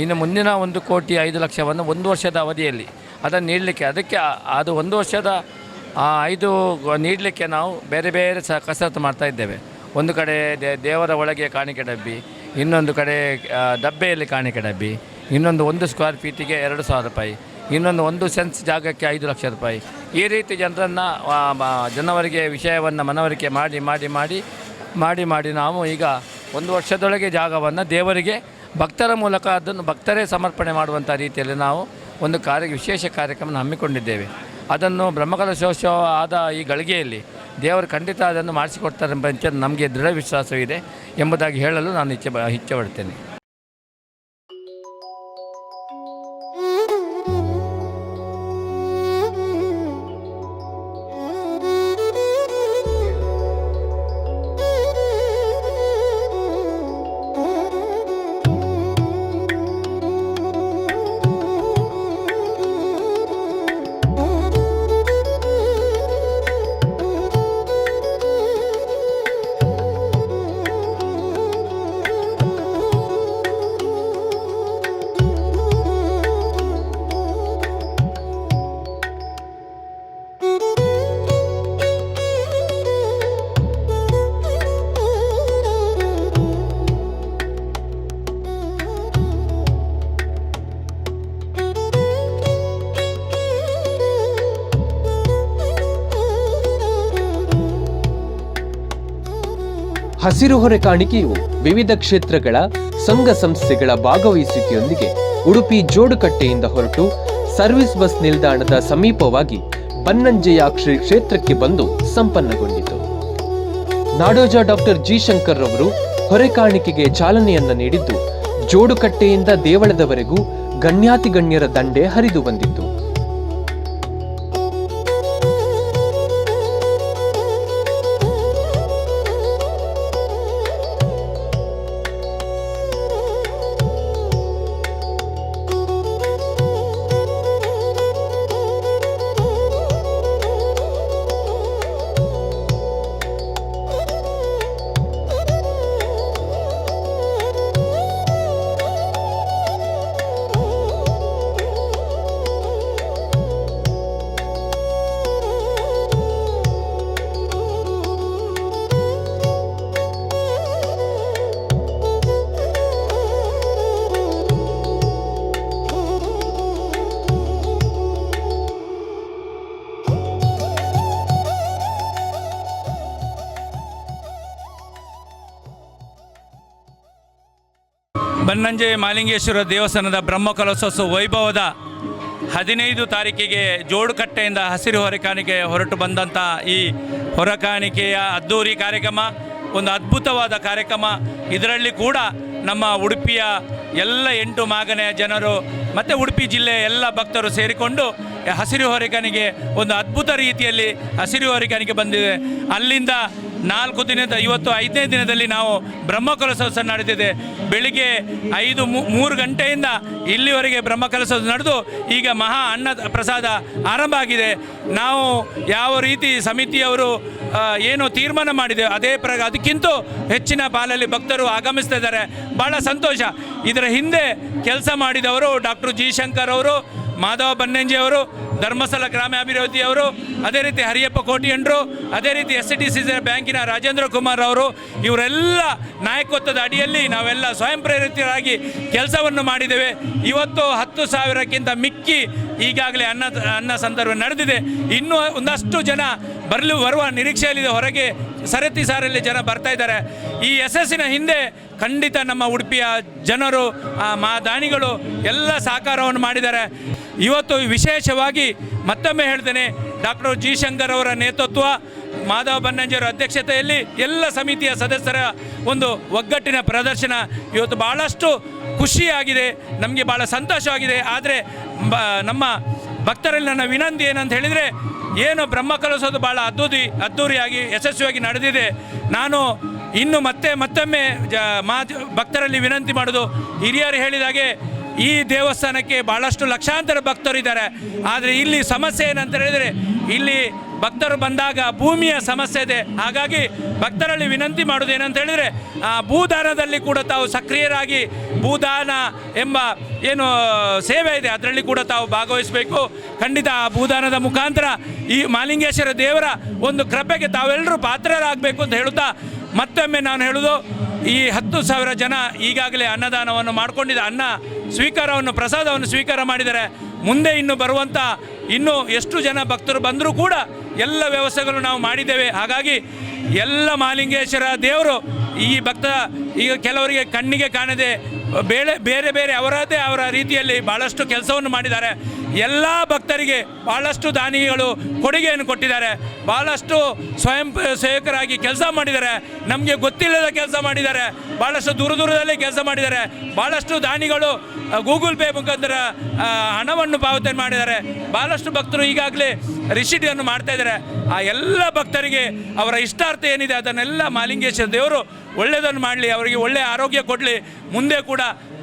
ಇನ್ನು ಮುಂದಿನ 1,05,00,000ವನ್ನು 1 ವರ್ಷದ ಅವಧಿಯಲ್ಲಿ ಅದನ್ನು ನೀಡಲಿಕ್ಕೆ ಅದು 1 ವರ್ಷದ 5 ನೀಡಲಿಕ್ಕೆ ನಾವು ಬೇರೆ ಬೇರೆ ಕಸರತ್ತು ಮಾಡ್ತಾಯಿದ್ದೇವೆ. ಒಂದು ಕಡೆ ದೇವರ ಒಳಗೆ ಕಾಣಿಕೆ ಡಬ್ಬಿ, ಇನ್ನೊಂದು ಕಡೆ ಡಬ್ಬೆಯಲ್ಲಿ ಕಾಣಿಕೆ ಡಬ್ಬಿ, ಇನ್ನೊಂದು 1 ಸ್ಕ್ವೇರ್ ಫೀಟಿಗೆ 2,000 ರೂಪಾಯಿ, ಇನ್ನೊಂದು 1 ಸೆನ್ಸ್ ಜಾಗಕ್ಕೆ 5 ಲಕ್ಷ ರೂಪಾಯಿ. ಈ ರೀತಿ ಜನವರಿಗೆ ವಿಷಯವನ್ನು ಮನವರಿಕೆ ಮಾಡಿ ನಾವು ಈಗ 1 ವರ್ಷದೊಳಗೆ ಜಾಗವನ್ನು ದೇವರಿಗೆ ಭಕ್ತರ ಮೂಲಕ ಅದನ್ನು ಭಕ್ತರೇ ಸಮರ್ಪಣೆ ಮಾಡುವಂಥ ರೀತಿಯಲ್ಲಿ ನಾವು ಒಂದು ವಿಶೇಷ ಕಾರ್ಯಕ್ರಮ ಹಮ್ಮಿಕೊಂಡಿದ್ದೇವೆ. ಅದನ್ನು ಬ್ರಹ್ಮಕಲಶೋತ್ಸವ ಆದ ಈ ಗಳಿಗೆಯಲ್ಲಿ ದೇವರು ಖಂಡಿತ ಅದನ್ನು ಮಾಡಿಸಿಕೊಡ್ತಾರೆ ಎಂಬ ನಮಗೆ ದೃಢ ವಿಶ್ವಾಸವಿದೆ ಎಂಬುದಾಗಿ ಹೇಳಲು ನಾನು ಇಚ್ಛೆ ಪಡ್ತೇನೆ. ಹಸಿರು ಹೊರೆ ಕಾಣಿಕೆಯು ವಿವಿಧ ಕ್ಷೇತ್ರಗಳ ಸಂಘ ಸಂಸ್ಥೆಗಳ ಭಾಗವಹಿಸುವಿಕೆಯೊಂದಿಗೆ ಉಡುಪಿ ಜೋಡುಕಟ್ಟೆಯಿಂದ ಹೊರಟು ಸರ್ವಿಸ್ ಬಸ್ ನಿಲ್ದಾಣದ ಸಮೀಪವಾಗಿ ಬನ್ನಂಜೆಯ ಶ್ರೀ ಕ್ಷೇತ್ರಕ್ಕೆ ಬಂದು ಸಂಪನ್ನಗೊಂಡಿತು. ನಾಡೋಜ ಡಾಕ್ಟರ್ ಜಿ ಶಂಕರ್ ರವರು ಹೊರೆ ಕಾಣಿಕೆಗೆ ಚಾಲನೆಯನ್ನ ನೀಡಿದ್ದು, ಜೋಡುಕಟ್ಟೆಯಿಂದ ದೇವಳದವರೆಗೂ ಗಣ್ಯಾತಿಗಣ್ಯರ ದಂಡೆ ಹರಿದು ಬಂದಿತ್ತು. ಬನ್ನಂಜೆ ಮಹಾಲಿಂಗೇಶ್ವರ ದೇವಸ್ಥಾನದ ಬ್ರಹ್ಮಕಲಶೋತ್ಸವ ವೈಭವದ 15 ತಾರೀಕಿಗೆ ಜೋಡುಕಟ್ಟೆಯಿಂದ ಹಸಿರು ಹೊರೆಕಾಣಿಕೆ ಹೊರಟು ಬಂದಂಥ ಈ ಹೊರೆಕಾಣಿಕೆಯ ಅದ್ದೂರಿ ಕಾರ್ಯಕ್ರಮ ಒಂದು ಅದ್ಭುತವಾದ ಕಾರ್ಯಕ್ರಮ. ಇದರಲ್ಲಿ ಕೂಡ ನಮ್ಮ ಉಡುಪಿಯ ಎಲ್ಲ 8 ಮಾಗನೆಯ ಜನರು ಮತ್ತು ಉಡುಪಿ ಜಿಲ್ಲೆಯ ಎಲ್ಲ ಭಕ್ತರು ಸೇರಿಕೊಂಡು ಹಸಿರು ಹೊರೆಕಾಣಿಕೆ ಒಂದು ಅದ್ಭುತ ರೀತಿಯಲ್ಲಿ ಹಸಿರು ಹೊರೆಕಾಣಿಕೆ ಬಂದಿದೆ. ಅಲ್ಲಿಂದ 4 ದಿನದ ಇವತ್ತು 5ನೇ ದಿನದಲ್ಲಿ ನಾವು ಬ್ರಹ್ಮಕಲಶೋತ್ಸವ ನಡೆದಿದೆ. ಬೆಳಿಗ್ಗೆ 3 ಗಂಟೆಯಿಂದ ಇಲ್ಲಿವರೆಗೆ ಬ್ರಹ್ಮಕಲಶೋತ್ಸವ ನಡೆದು ಈಗ ಮಹಾ ಅನ್ನ ಪ್ರಸಾದ ಆರಂಭ ಆಗಿದೆ. ನಾವು ಯಾವ ರೀತಿ ಸಮಿತಿಯವರು ಏನು ತೀರ್ಮಾನ ಮಾಡಿದೆ ಅದಕ್ಕಿಂತ ಹೆಚ್ಚಿನ ಪಾಲಲ್ಲಿ ಭಕ್ತರು ಆಗಮಿಸ್ತಾ ಇದ್ದಾರೆ. ಭಾಳ ಸಂತೋಷ. ಇದರ ಹಿಂದೆ ಕೆಲಸ ಮಾಡಿದವರು ಡಾಕ್ಟರ್ ಜಿ ಶಂಕರ್ ಅವರು, ಮಾಧವ ಬನ್ನಂಜೆ ಅವರು, ಧರ್ಮಸ್ಥಳ ಗ್ರಾಮಾಭಿವೃದ್ಧಿಯವರು, ಅದೇ ರೀತಿ ಹರಿಯಪ್ಪ ಕೋಟಿಯಂಡ್ರು, ಅದೇ ರೀತಿ SCDC ಬ್ಯಾಂಕಿನ ರಾಜೇಂದ್ರ ಕುಮಾರ್ ಅವರು, ಇವರೆಲ್ಲ ನಾಯಕತ್ವದ ಅಡಿಯಲ್ಲಿ ನಾವೆಲ್ಲ ಸ್ವಯಂ ಪ್ರೇರಿತರಾಗಿ ಕೆಲಸವನ್ನು ಮಾಡಿದ್ದೇವೆ. ಇವತ್ತು 10,000ಕ್ಕಿಂತ ಮಿಕ್ಕಿ ಈಗಾಗಲೇ ಅನ್ನ ಸಂದರ್ಭ ನಡೆದಿದೆ. ಇನ್ನೂ ಒಂದಷ್ಟು ಜನ ಬರುವ ನಿರೀಕ್ಷೆಯಲ್ಲಿದೆ. ಹೊರಗೆ ಸರತಿ ಸಾರಲ್ಲಿ ಜನ ಬರ್ತಾ ಇದ್ದಾರೆ. ಈ ಯಶಸ್ಸಿನ ಹಿಂದೆ ಖಂಡಿತ ನಮ್ಮ ಉಡುಪಿಯ ಜನರು, ದಾನಿಗಳು ಎಲ್ಲ ಸಹಕಾರವನ್ನು ಮಾಡಿದ್ದಾರೆ. ಇವತ್ತು ವಿಶೇಷವಾಗಿ ಮತ್ತೊಮ್ಮೆ ಹೇಳ್ತೇನೆ, ಡಾಕ್ಟರ್ ಜಿ ಶಂಕರ್ ಅವರ ನೇತೃತ್ವ, ಮಾಧವ ಬನ್ನಂಜೆಯವರ ಅಧ್ಯಕ್ಷತೆಯಲ್ಲಿ ಎಲ್ಲ ಸಮಿತಿಯ ಸದಸ್ಯರ ಒಂದು ಒಗ್ಗಟ್ಟಿನ ಪ್ರದರ್ಶನ ಇವತ್ತು ಭಾಳಷ್ಟು ಖುಷಿಯಾಗಿದೆ, ನಮಗೆ ಭಾಳ ಸಂತೋಷವಾಗಿದೆ. ಆದರೆ ನಮ್ಮ ಭಕ್ತರಲ್ಲಿ ನನ್ನ ವಿನಂತಿ ಏನಂತ ಹೇಳಿದರೆ, ಏನು ಬ್ರಹ್ಮಕಲಶೋತ್ಸವ ಭಾಳ ಅದ್ದೂರಿಯಾಗಿ ಯಶಸ್ವಿಯಾಗಿ ನಡೆದಿದೆ. ನಾನು ಇನ್ನು ಮತ್ತೊಮ್ಮೆ ಭಕ್ತರಲ್ಲಿ ವಿನಂತಿ ಮಾಡೋದು, ಹಿರಿಯರು ಹೇಳಿದಾಗೆ ಈ ದೇವಸ್ಥಾನಕ್ಕೆ ಭಾಳಷ್ಟು ಲಕ್ಷಾಂತರ ಭಕ್ತರಿದ್ದಾರೆ. ಆದರೆ ಇಲ್ಲಿ ಸಮಸ್ಯೆ ಏನಂತ ಹೇಳಿದರೆ, ಇಲ್ಲಿ ಭಕ್ತರು ಬಂದಾಗ ಭೂಮಿಯ ಸಮಸ್ಯೆ ಇದೆ. ಹಾಗಾಗಿ ಭಕ್ತರಲ್ಲಿ ವಿನಂತಿ ಮಾಡೋದು ಏನಂತ ಹೇಳಿದರೆ, ಭೂದಾನದಲ್ಲಿ ಕೂಡ ತಾವು ಸಕ್ರಿಯರಾಗಿ ಭೂದಾನ ಎಂಬ ಏನು ಸೇವೆ ಇದೆ ಅದರಲ್ಲಿ ಕೂಡ ತಾವು ಭಾಗವಹಿಸಬೇಕು. ಖಂಡಿತ ಆ ಭೂದಾನದ ಮುಖಾಂತರ ಈ ಮಹಾಲಿಂಗೇಶ್ವರ ದೇವರ ಒಂದು ಕೃಪೆಗೆ ತಾವೆಲ್ಲರೂ ಪಾತ್ರರಾಗಬೇಕು ಅಂತ ಹೇಳುತ್ತಾ, ಮತ್ತೊಮ್ಮೆ ನಾನು ಹೇಳೋದು, ಈ 10,000 ಜನ ಈಗಾಗಲೇ ಅನ್ನದಾನವನ್ನು ಮಾಡಿಕೊಂಡಿದ್ದ ಪ್ರಸಾದವನ್ನು ಸ್ವೀಕಾರ ಮಾಡಿದ್ದಾರೆ. ಮುಂದೆ ಇನ್ನು ಬರುವಂಥ ಇನ್ನೂ ಎಷ್ಟು ಜನ ಭಕ್ತರು ಬಂದರೂ ಕೂಡ ಎಲ್ಲ ವ್ಯವಸ್ಥೆಗಳು ನಾವು ಮಾಡಿದ್ದೇವೆ. ಹಾಗಾಗಿ ಎಲ್ಲ ಮಹಾಲಿಂಗೇಶ್ವರ ದೇವರು ಈಗ ಕೆಲವರಿಗೆ ಕಣ್ಣಿಗೆ ಕಾಣದೆ ಬೇರೆ ಅವರ ರೀತಿಯಲ್ಲಿ ಭಾಳಷ್ಟು ಕೆಲಸವನ್ನು ಮಾಡಿದ್ದಾರೆ. ಎಲ್ಲ ಭಕ್ತರಿಗೆ ಭಾಳಷ್ಟು ದಾನಿಗಳು ಕೊಡುಗೆಯನ್ನು ಕೊಟ್ಟಿದ್ದಾರೆ. ಭಾಳಷ್ಟು ಸ್ವಯಂ ಸೇವಕರಾಗಿ ಕೆಲಸ ಮಾಡಿದ್ದಾರೆ. ನಮಗೆ ಗೊತ್ತಿಲ್ಲದ ಕೆಲಸ ಮಾಡಿದ್ದಾರೆ. ಭಾಳಷ್ಟು ದೂರದಲ್ಲಿ ಕೆಲಸ ಮಾಡಿದ್ದಾರೆ. ಭಾಳಷ್ಟು ದಾನಿಗಳು ಗೂಗಲ್ ಪೇ ಮುಖಾಂತರ ಹಣವನ್ನು ಪಾವತಿ ಮಾಡಿದ್ದಾರೆ. ಭಾಳಷ್ಟು ಭಕ್ತರು ಈಗಾಗಲೇ ರಿಸೀಟನ್ನು ಮಾಡ್ತಾ ಇದ್ದಾರೆ. ಆ ಎಲ್ಲ ಭಕ್ತರಿಗೆ ಅವರ ಇಷ್ಟಾರ್ಥ ಏನಿದೆ ಅದನ್ನೆಲ್ಲ ಮಹಾಲಿಂಗೇಶ್ವರ ದೇವರು ಒಳ್ಳೆಯದನ್ನು ಮಾಡಲಿ, ಅವರಿಗೆ ಒಳ್ಳೆಯ ಆರೋಗ್ಯ ಕೊಡಲಿ. ಮುಂದೆ ಕೂಡ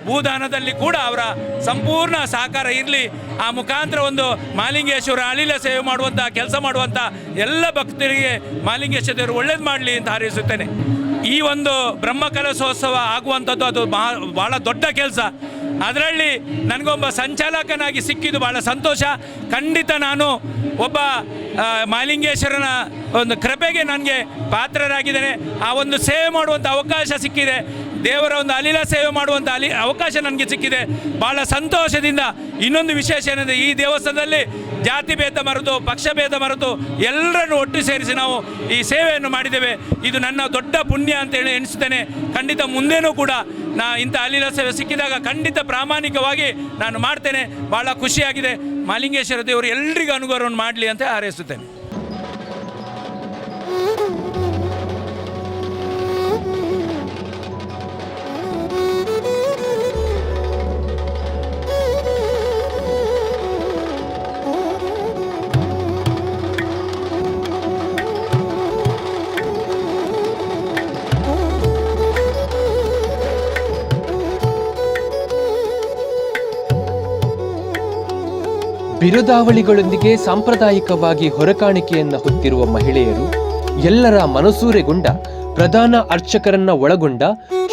ಭೂದಾನದಲ್ಲಿ ಕೂಡ ಅವರ ಸಂಪೂರ್ಣ ಸಹಕಾರ ಇರಲಿ. ಆ ಮುಖಾಂತರ ಒಂದು ಮಹಾಲಿಂಗೇಶ್ವರ ಅಲಿಲ ಸೇವೆ ಮಾಡುವಂಥ ಕೆಲಸ ಮಾಡುವಂಥ ಎಲ್ಲ ಭಕ್ತರಿಗೆ ಮಹಾಲಿಂಗೇಶ್ವರ ದೇವರು ಒಳ್ಳೇದು ಮಾಡಲಿ ಅಂತ ಹಾರೈಸುತ್ತೇನೆ. ಈ ಒಂದು ಬ್ರಹ್ಮಕಲಶೋತ್ಸವ ಆಗುವಂಥದ್ದು ಅದು ಭಾಳ ದೊಡ್ಡ ಕೆಲಸ. ಅದರಲ್ಲಿ ನನಗೊಬ್ಬ ಸಂಚಾಲಕನಾಗಿ ಸಿಕ್ಕಿದ್ದು ಭಾಳ ಸಂತೋಷ. ಖಂಡಿತ ನಾನು ಒಬ್ಬ ಮಹಾಲಿಂಗೇಶ್ವರನ ಒಂದು ಕೃಪೆಗೆ ನನಗೆ ಪಾತ್ರರಾಗಿದ್ದೇನೆ. ಆ ಒಂದು ಸೇವೆ ಮಾಡುವಂಥ ಅವಕಾಶ ಸಿಕ್ಕಿದೆ. ದೇವರ ಒಂದು ಅಲಿಲ ಸೇವೆ ಮಾಡುವಂಥ ಅವಕಾಶ ನನಗೆ ಸಿಕ್ಕಿದೆ. ಭಾಳ ಸಂತೋಷದಿಂದ. ಇನ್ನೊಂದು ವಿಶೇಷ ಏನೆಂದರೆ, ಈ ದೇವಸ್ಥಾನದಲ್ಲಿ ಜಾತಿ ಭೇದ ಮರೆತು ಪಕ್ಷ ಭೇದ ಮರೆತು ಎಲ್ಲರನ್ನು ಒಟ್ಟು ಸೇರಿಸಿ ನಾವು ಈ ಸೇವೆಯನ್ನು ಮಾಡಿದ್ದೇವೆ. ಇದು ನನ್ನ ದೊಡ್ಡ ಪುಣ್ಯ ಅಂತೇಳಿ ಎಣಿಸ್ತೇನೆ. ಖಂಡಿತ ಮುಂದೇನೂ ಕೂಡ ಇಂಥ ಅಲಿಲ ಸೇವೆ ಸಿಕ್ಕಿದಾಗ ಖಂಡಿತ ಪ್ರಾಮಾಣಿಕವಾಗಿ ನಾನು ಮಾಡ್ತೇನೆ. ಭಾಳ ಖುಷಿಯಾಗಿದೆ. ಮಹಾಲಿಂಗೇಶ್ವರ ದೇವರು ಎಲ್ರಿಗೂ ಅನುಗ್ರಹವನ್ನು ಮಾಡಲಿ ಅಂತ ಹಾರೈಸುತ್ತೇನೆ. ಬಿರುದಾವಳಿಗಳೊಂದಿಗೆ ಸಾಂಪ್ರದಾಯಿಕವಾಗಿ ಹೊರಕಾಣಿಕೆಯನ್ನು ಹೊತ್ತಿರುವ ಮಹಿಳೆಯರು, ಎಲ್ಲರ ಮನಸೂರೆಗೊಂಡ ಪ್ರಧಾನ ಅರ್ಚಕರನ್ನ ಒಳಗೊಂಡ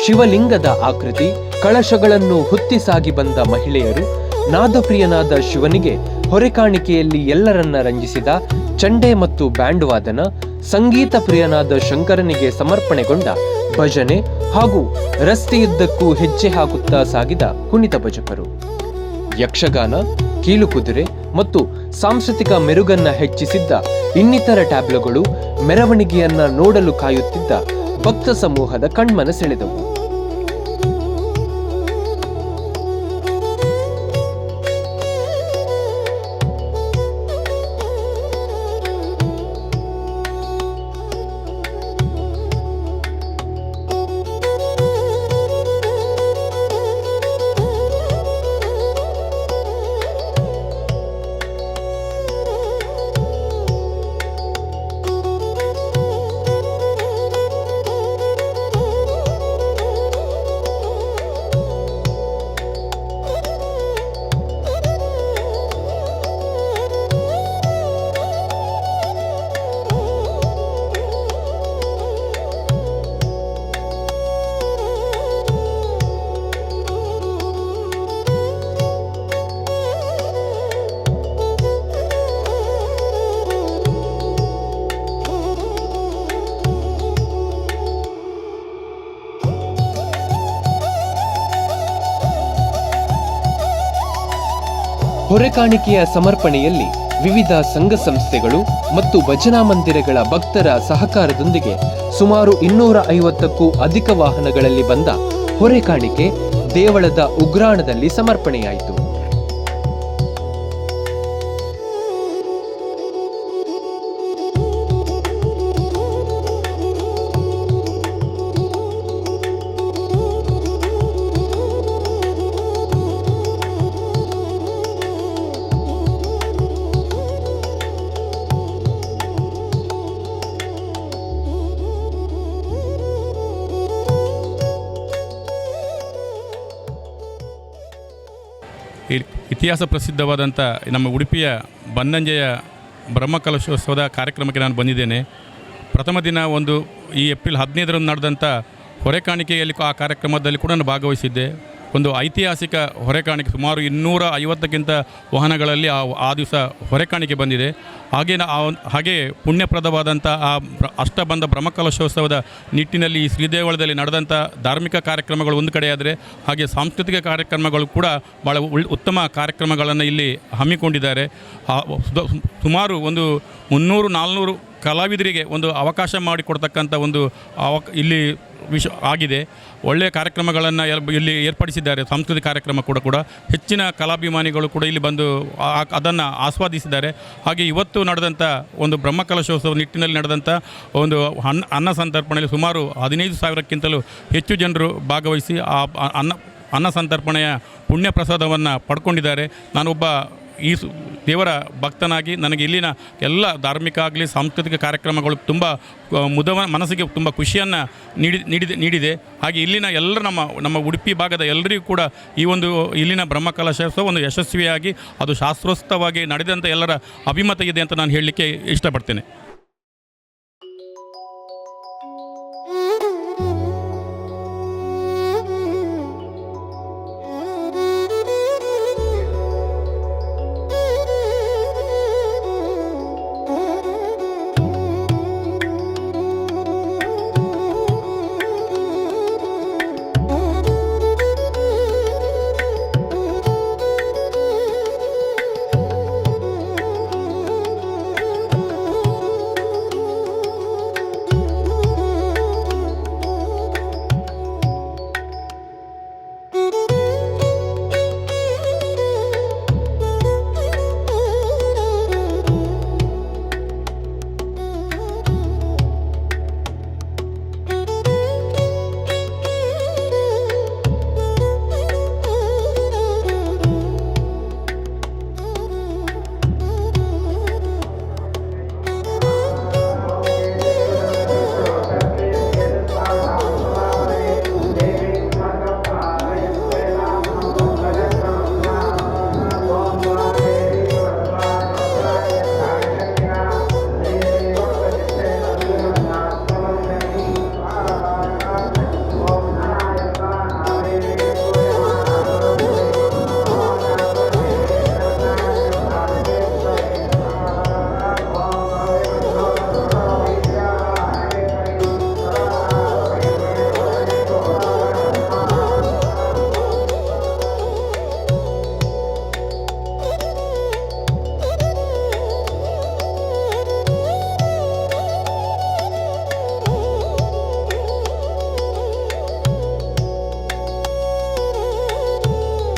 ಶಿವಲಿಂಗದ ಆಕೃತಿ ಕಳಶಗಳನ್ನು ಹೊತ್ತಿ ಸಾಗಿ ಬಂದ ಮಹಿಳೆಯರು, ನಾದಪ್ರಿಯನಾದ ಶಿವನಿಗೆ ಹೊರೆಕಾಣಿಕೆಯಲ್ಲಿ ಎಲ್ಲರನ್ನ ರಂಜಿಸಿದ ಚಂಡೆ ಮತ್ತು ಬ್ಯಾಂಡ್ ವಾದನ, ಸಂಗೀತ ಪ್ರಿಯನಾದ ಶಂಕರನಿಗೆ ಸಮರ್ಪಣೆಗೊಂಡ ಭಜನೆ ಹಾಗೂ ರಸ್ತೆಯುದ್ದಕ್ಕೂ ಹೆಜ್ಜೆ ಹಾಕುತ್ತಾ ಸಾಗಿದ ಕುಣಿತ ಭಜಕರು, ಯಕ್ಷಗಾನ, ಕೀಲುಕುದುರೆ ಮತ್ತು ಸಾಂಸ್ಕೃತಿಕ ಮೆರುಗನ್ನ ಹೆಚ್ಚಿಸಿದ್ದ ಇನ್ನಿತರ ಟ್ಯಾಬ್ಲೋಗಳು ಮೆರವಣಿಗೆಯನ್ನ ನೋಡಲು ಕಾಯುತ್ತಿದ್ದ ಭಕ್ತ ಸಮೂಹದ ಕಣ್ಮನ ಸೆಳೆದವು. ಹೊರೆಕಾಣಿಕೆಯ ಸಮರ್ಪಣೆಯಲ್ಲಿ ವಿವಿಧ ಸಂಘ ಸಂಸ್ಥೆಗಳು ಮತ್ತು ಭಜನಾ ಮಂದಿರಗಳ ಭಕ್ತರ ಸಹಕಾರದೊಂದಿಗೆ ಸುಮಾರು 250ಕ್ಕೂ ಅಧಿಕ ವಾಹನಗಳಲ್ಲಿ ಬಂದ ಹೊರೆಕಾಣಿಕೆ ದೇವಳದ ಉಗ್ರಾಣದಲ್ಲಿ ಸಮರ್ಪಣೆಯಾಯಿತು. ಇತಿಹಾಸ ಪ್ರಸಿದ್ಧವಾದಂಥ ನಮ್ಮ ಉಡುಪಿಯ ಬನ್ನಂಜೆಯ ಬ್ರಹ್ಮಕಲಶೋತ್ಸವದ ಕಾರ್ಯಕ್ರಮಕ್ಕೆ ನಾನು ಬಂದಿದ್ದೇನೆ. ಪ್ರಥಮ ದಿನ ಈ ಏಪ್ರಿಲ್ 15ರಂದು ನಡೆದಂಥ ಹೊರೆಕಾಣಿಕೆಯಲ್ಲಿ ಆ ಕಾರ್ಯಕ್ರಮದಲ್ಲಿ ಕೂಡ ನಾನು ಭಾಗವಹಿಸಿದ್ದೆ. ಒಂದು ಐತಿಹಾಸಿಕ ಹೊರೆಕಾಣಿಕೆ, ಸುಮಾರು 250ಕ್ಕಿಂತ ವಾಹನಗಳಲ್ಲಿ ಆ ದಿವಸ ಹೊರೆಕಾಣಿಕೆ ಬಂದಿದೆ. ಹಾಗೆ ಪುಣ್ಯಪ್ರದವಾದಂಥ ಅಷ್ಟಬಂಧ ಬ್ರಹ್ಮಕಲಶೋತ್ಸವದ ನಿಟ್ಟಿನಲ್ಲಿ ಈ ಶ್ರೀದೇವಳದಲ್ಲಿ ನಡೆದಂಥ ಧಾರ್ಮಿಕ ಕಾರ್ಯಕ್ರಮಗಳು ಒಂದು ಕಡೆಯಾದರೆ, ಹಾಗೆ ಸಾಂಸ್ಕೃತಿಕ ಕಾರ್ಯಕ್ರಮಗಳು ಕೂಡ ಭಾಳ ಉತ್ತಮ ಕಾರ್ಯಕ್ರಮಗಳನ್ನು ಇಲ್ಲಿ ಹಮ್ಮಿಕೊಂಡಿದ್ದಾರೆ. ಸುಮಾರು 300-400 ಕಲಾವಿದರಿಗೆ ಒಂದು ಅವಕಾಶ ಮಾಡಿಕೊಡ್ತಕ್ಕಂಥ ಇಲ್ಲಿ ಆಗಿದೆ. ಒಳ್ಳೆಯ ಕಾರ್ಯಕ್ರಮಗಳನ್ನು ಇಲ್ಲಿ ಏರ್ಪಡಿಸಿದ್ದಾರೆ. ಸಾಂಸ್ಕೃತಿಕ ಕಾರ್ಯಕ್ರಮ ಕೂಡ ಹೆಚ್ಚಿನ ಕಲಾಭಿಮಾನಿಗಳು ಕೂಡ ಇಲ್ಲಿ ಬಂದು ಅದನ್ನು ಆಸ್ವಾದಿಸಿದ್ದಾರೆ. ಹಾಗೆ ಇವತ್ತು ನಡೆದಂಥ ಬ್ರಹ್ಮಕಲಶೋತ್ಸವ ನಿಟ್ಟಿನಲ್ಲಿ ನಡೆದಂಥ ಅನ್ನ ಸಂತರ್ಪಣೆಯಲ್ಲಿ ಸುಮಾರು 15,000ಕ್ಕಿಂತಲೂ ಹೆಚ್ಚು ಜನರು ಭಾಗವಹಿಸಿ ಅನ್ನ ಸಂತರ್ಪಣೆಯ ಪುಣ್ಯ ಪ್ರಸಾದವನ್ನು ಪಡ್ಕೊಂಡಿದ್ದಾರೆ. ನಾನೊಬ್ಬ ಈ ದೇವರ ಭಕ್ತನಾಗಿ ನನಗೆ ಇಲ್ಲಿನ ಎಲ್ಲ ಧಾರ್ಮಿಕ ಆಗಲಿ ಸಾಂಸ್ಕೃತಿಕ ಕಾರ್ಯಕ್ರಮಗಳು ತುಂಬ ಮನಸ್ಸಿಗೆ ತುಂಬ ಖುಷಿಯನ್ನು ನೀಡಿದೆ. ಹಾಗೆ ಇಲ್ಲಿನ ಎಲ್ಲರ ನಮ್ಮ ಉಡುಪಿ ಭಾಗದ ಎಲ್ಲರಿಗೂ ಕೂಡ ಇಲ್ಲಿನ ಬ್ರಹ್ಮಕಲಶೋತ್ಸವ ಯಶಸ್ವಿಯಾಗಿ ಅದು ಶಾಸ್ತ್ರೋಕ್ತವಾಗಿ ನಡೆದಂಥ ಎಲ್ಲರ ಅಭಿಮತ ಇದೆ ಅಂತ ನಾನು ಹೇಳಲಿಕ್ಕೆ ಇಷ್ಟಪಡ್ತೇನೆ.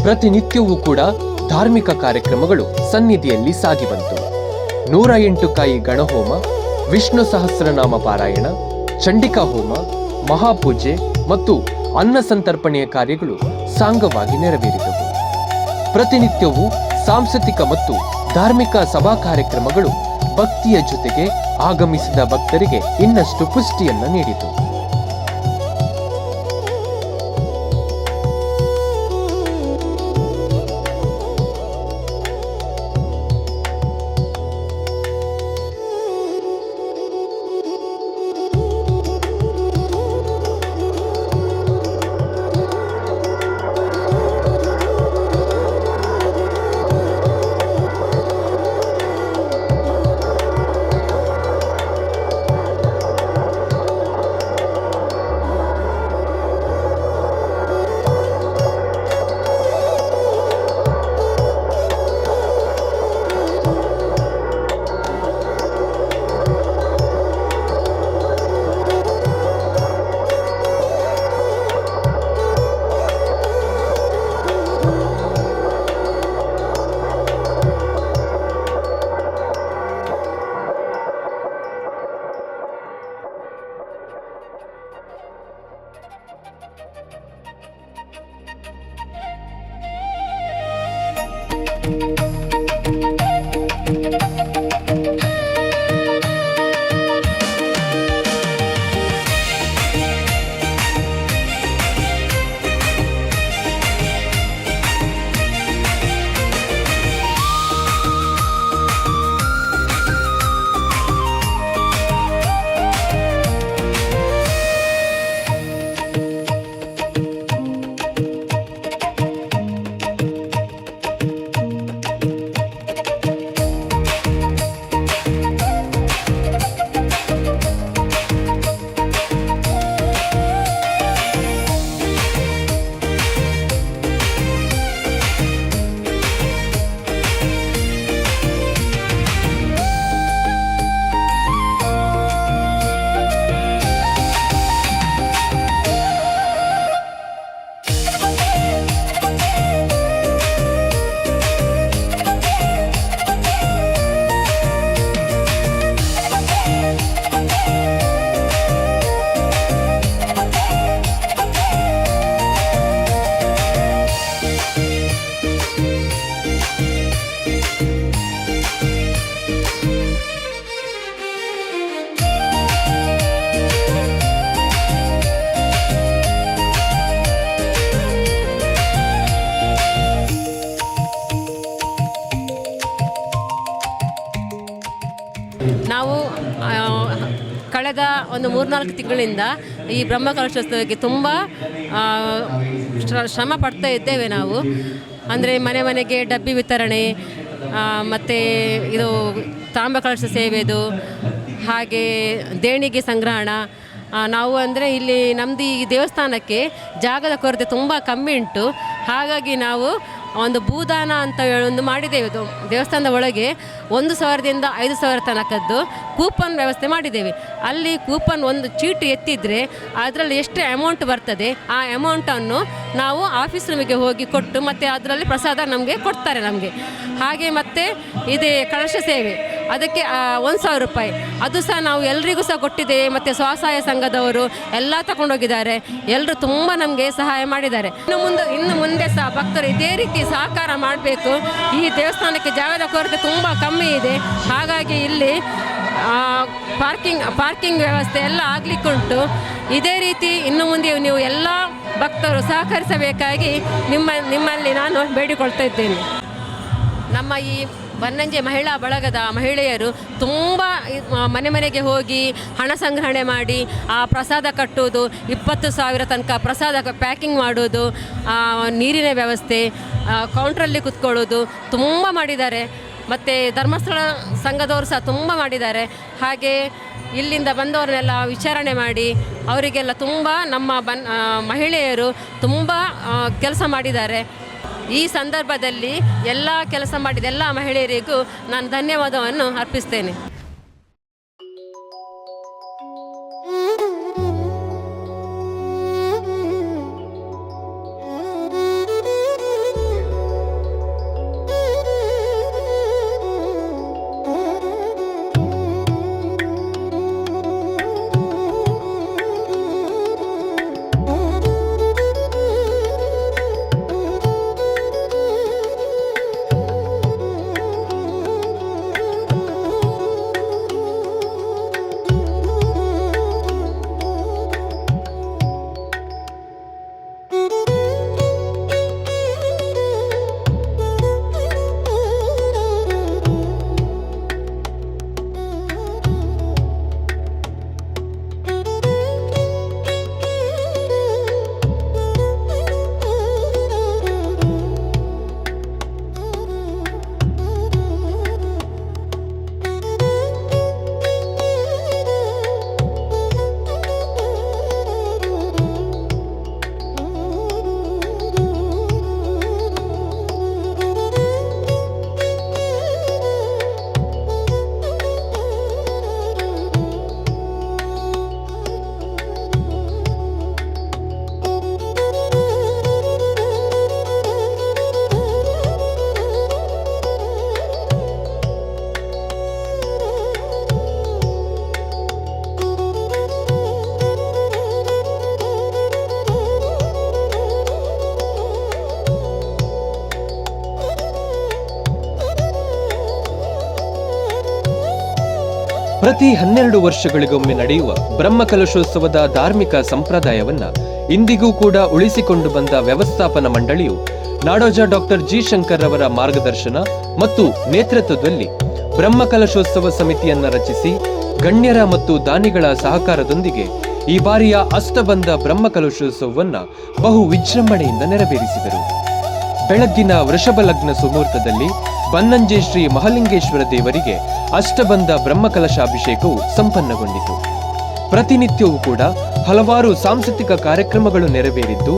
ಪ್ರತಿನಿತ್ಯವೂ ಕೂಡ ಧಾರ್ಮಿಕ ಕಾರ್ಯಕ್ರಮಗಳು ಸನ್ನಿಧಿಯಲ್ಲಿ ಸಾಗಿ ಬಂತು. 108 ಕಾಯಿ ಗಣಹೋಮ, ವಿಷ್ಣು ಸಹಸ್ರನಾಮ ಪಾರಾಯಣ, ಚಂಡಿಕಾ ಹೋಮ, ಮಹಾಪೂಜೆ ಮತ್ತು ಅನ್ನ ಸಂತರ್ಪಣೆಯ ಕಾರ್ಯಗಳು ಸಾಂಗವಾಗಿ ನೆರವೇರಿದವು. ಪ್ರತಿನಿತ್ಯವೂ ಸಾಂಸ್ಕೃತಿಕ ಮತ್ತು ಧಾರ್ಮಿಕ ಸಭಾ ಕಾರ್ಯಕ್ರಮಗಳು ಭಕ್ತಿಯ ಜೊತೆಗೆ ಆಗಮಿಸಿದ ಭಕ್ತರಿಗೆ ಇನ್ನಷ್ಟು ಪುಷ್ಟಿಯನ್ನ ನೀಡಿತು. ನಾವು ಕಳೆದ ಒಂದು 3-4 ತಿಂಗಳಿಂದ ಈ ಬ್ರಹ್ಮಕಲಶೋತ್ಸವಕ್ಕೆ ತುಂಬ ಶ್ರಮ ಪಡ್ತಾ ಇದ್ದೇವೆ ನಾವು. ಅಂದರೆ ಮನೆ ಮನೆಗೆ ಡಬ್ಬಿ ವಿತರಣೆ, ಮತ್ತು ಇದು ತಾಮ್ರಕಲಶ ಸೇವೆದು, ಹಾಗೆ ದೇಣಿಗೆ ಸಂಗ್ರಹಣ. ನಾವು ಅಂದರೆ ಇಲ್ಲಿ ನಮ್ಮದು ಈ ದೇವಸ್ಥಾನಕ್ಕೆ ಜಾಗದ ಕೊರತೆ ತುಂಬ ಕಮ್ಮಿ ಉಂಟು. ಹಾಗಾಗಿ ನಾವು ಒಂದು ಭೂದಾನ ಅಂತ ಒಂದು ಮಾಡಿದ್ದೇವೆ. ದೇವಸ್ಥಾನದ ಒಳಗೆ 1,000ದಿಂದ 5,000 ತನಕದ್ದು ಕೂಪನ್ ವ್ಯವಸ್ಥೆ ಮಾಡಿದ್ದೇವೆ. ಅಲ್ಲಿ ಕೂಪನ್ ಒಂದು ಚೀಟು ಎತ್ತಿದರೆ ಅದರಲ್ಲಿ ಎಷ್ಟು ಅಮೌಂಟ್ ಬರ್ತದೆ ಆ ಅಮೌಂಟನ್ನು ನಾವು ಆಫೀಸ್ ರೂಮಿಗೆ ಹೋಗಿ ಕೊಟ್ಟು ಮತ್ತು ಅದರಲ್ಲಿ ಪ್ರಸಾದ ನಮಗೆ ಕೊಡ್ತಾರೆ ನಮಗೆ. ಹಾಗೆ ಮತ್ತು ಇದೇ ಕಲಶ ಸೇವೆ, ಅದಕ್ಕೆ 1,000 ರೂಪಾಯಿ, ಅದು ಸಹ ನಾವು ಎಲ್ರಿಗೂ ಸಹ ಕೊಟ್ಟಿದ್ದೇವೆ. ಮತ್ತು ಸ್ವಸಹಾಯ ಸಂಘದವರು ಎಲ್ಲ ತಗೊಂಡೋಗಿದ್ದಾರೆ. ಎಲ್ಲರೂ ತುಂಬ ನಮಗೆ ಸಹಾಯ ಮಾಡಿದ್ದಾರೆ. ಇನ್ನು ಮುಂದೆ ಸಹ ಭಕ್ತರು ಇದೇ ರೀತಿ ಸಹಕಾರ ಮಾಡಬೇಕು. ಈ ದೇವಸ್ಥಾನಕ್ಕೆ ಜಾಗದ ಕೊರತೆ ತುಂಬ ಕಮ್ಮಿ ಇದೆ. ಹಾಗಾಗಿ ಇಲ್ಲಿ ಪಾರ್ಕಿಂಗ್ ವ್ಯವಸ್ಥೆ ಎಲ್ಲ ಆಗಲಿಕ್ಕುಂಟು. ಇದೇ ರೀತಿ ಇನ್ನು ಮುಂದೆ ನೀವು ಎಲ್ಲ ಭಕ್ತರು ಸಹಕರಿಸಬೇಕಾಗಿ ನಿಮ್ಮಲ್ಲಿ ನಾನು ಬೇಡಿಕೊಳ್ತಾ ಇದ್ದೇನೆ. ನಮ್ಮ ಈ ಬನ್ನಂಜೆ ಮಹಿಳಾ ಬಳಗದ ಮಹಿಳೆಯರು ತುಂಬ ಮನೆ ಮನೆಗೆ ಹೋಗಿ ಹಣ ಸಂಗ್ರಹಣೆ ಮಾಡಿ ಆ ಪ್ರಸಾದ ಕಟ್ಟುವುದು, 20,000 ತನಕ ಪ್ರಸಾದ ಪ್ಯಾಕಿಂಗ್ ಮಾಡೋದು, ನೀರಿನ ವ್ಯವಸ್ಥೆ, ಕೌಂಟ್ರಲ್ಲಿ ಕೂತ್ಕೊಳ್ಳೋದು ತುಂಬ ಮಾಡಿದ್ದಾರೆ. ಮತ್ತು ಧರ್ಮಸ್ಥಳ ಸಂಘದವರು ಸಹ ತುಂಬ ಮಾಡಿದ್ದಾರೆ. ಹಾಗೆ ಇಲ್ಲಿಂದ ಬಂದವರನ್ನೆಲ್ಲ ವಿಚಾರಣೆ ಮಾಡಿ ಅವರಿಗೆಲ್ಲ ತುಂಬ ನಮ್ಮ ಮಹಿಳೆಯರು ತುಂಬ ಕೆಲಸ ಮಾಡಿದ್ದಾರೆ. ಈ ಸಂದರ್ಭದಲ್ಲಿ ಎಲ್ಲ ಕೆಲಸ ಮಾಡಿದ ಎಲ್ಲ ಮಹಿಳೆಯರಿಗೂ ನಾನು ಧನ್ಯವಾದವನ್ನು ಅರ್ಪಿಸ್ತೇನೆ. ಪ್ರತಿ 12 ವರ್ಷಗಳಿಗೊಮ್ಮೆ ನಡೆಯುವ ಬ್ರಹ್ಮಕಲಶೋತ್ಸವದ ಧಾರ್ಮಿಕ ಸಂಪ್ರದಾಯವನ್ನ ಇಂದಿಗೂ ಕೂಡ ಉಳಿಸಿಕೊಂಡು ಬಂದ ವ್ಯವಸ್ಥಾಪನಾ ಮಂಡಳಿಯು ನಾಡೋಜ ಡಾಕ್ಟರ್ ಜಿ ಶಂಕರ್ ಅವರ ಮಾರ್ಗದರ್ಶನ ಮತ್ತು ನೇತೃತ್ವದಲ್ಲಿ ಬ್ರಹ್ಮಕಲಶೋತ್ಸವ ಸಮಿತಿಯನ್ನ ರಚಿಸಿ ಗಣ್ಯರ ಮತ್ತು ದಾನಿಗಳ ಸಹಕಾರದೊಂದಿಗೆ ಈ ಬಾರಿಯ ಅಷ್ಟಬಂಧ ಬ್ರಹ್ಮಕಲಶೋತ್ಸವವನ್ನ ಬಹು ವಿಜೃಂಭಣೆಯಿಂದ ನೆರವೇರಿಸಿದರು. ಬೆಳಗ್ಗಿನ ವೃಷಭ ಲಗ್ನ ಸುಮುಹೂರ್ತದಲ್ಲಿ ಬನ್ನಂಜೆ ಶ್ರೀ ಮಹಾಲಿಂಗೇಶ್ವರ ದೇವರಿಗೆ ಅಷ್ಟಬಂಧ ಬ್ರಹ್ಮಕಲಶಾಭಿಷೇಕವು ಸಂಪನ್ನಗೊಂಡಿತು. ಪ್ರತಿನಿತ್ಯವೂ ಕೂಡ ಹಲವಾರು ಸಾಂಸ್ಕೃತಿಕ ಕಾರ್ಯಕ್ರಮಗಳು ನೆರವೇರಿದ್ದು,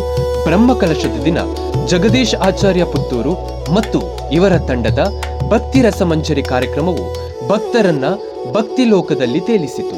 ಬ್ರಹ್ಮಕಲಶದ ದಿನ ಜಗದೀಶ್ ಆಚಾರ್ಯ ಪುತ್ತೂರು ಮತ್ತು ಇವರ ತಂಡದ ಭಕ್ತಿ ರಸಮಂಜರಿ ಕಾರ್ಯಕ್ರಮವು ಭಕ್ತರನ್ನ ಭಕ್ತಿ ಲೋಕದಲ್ಲಿ ತೇಲಿಸಿತು.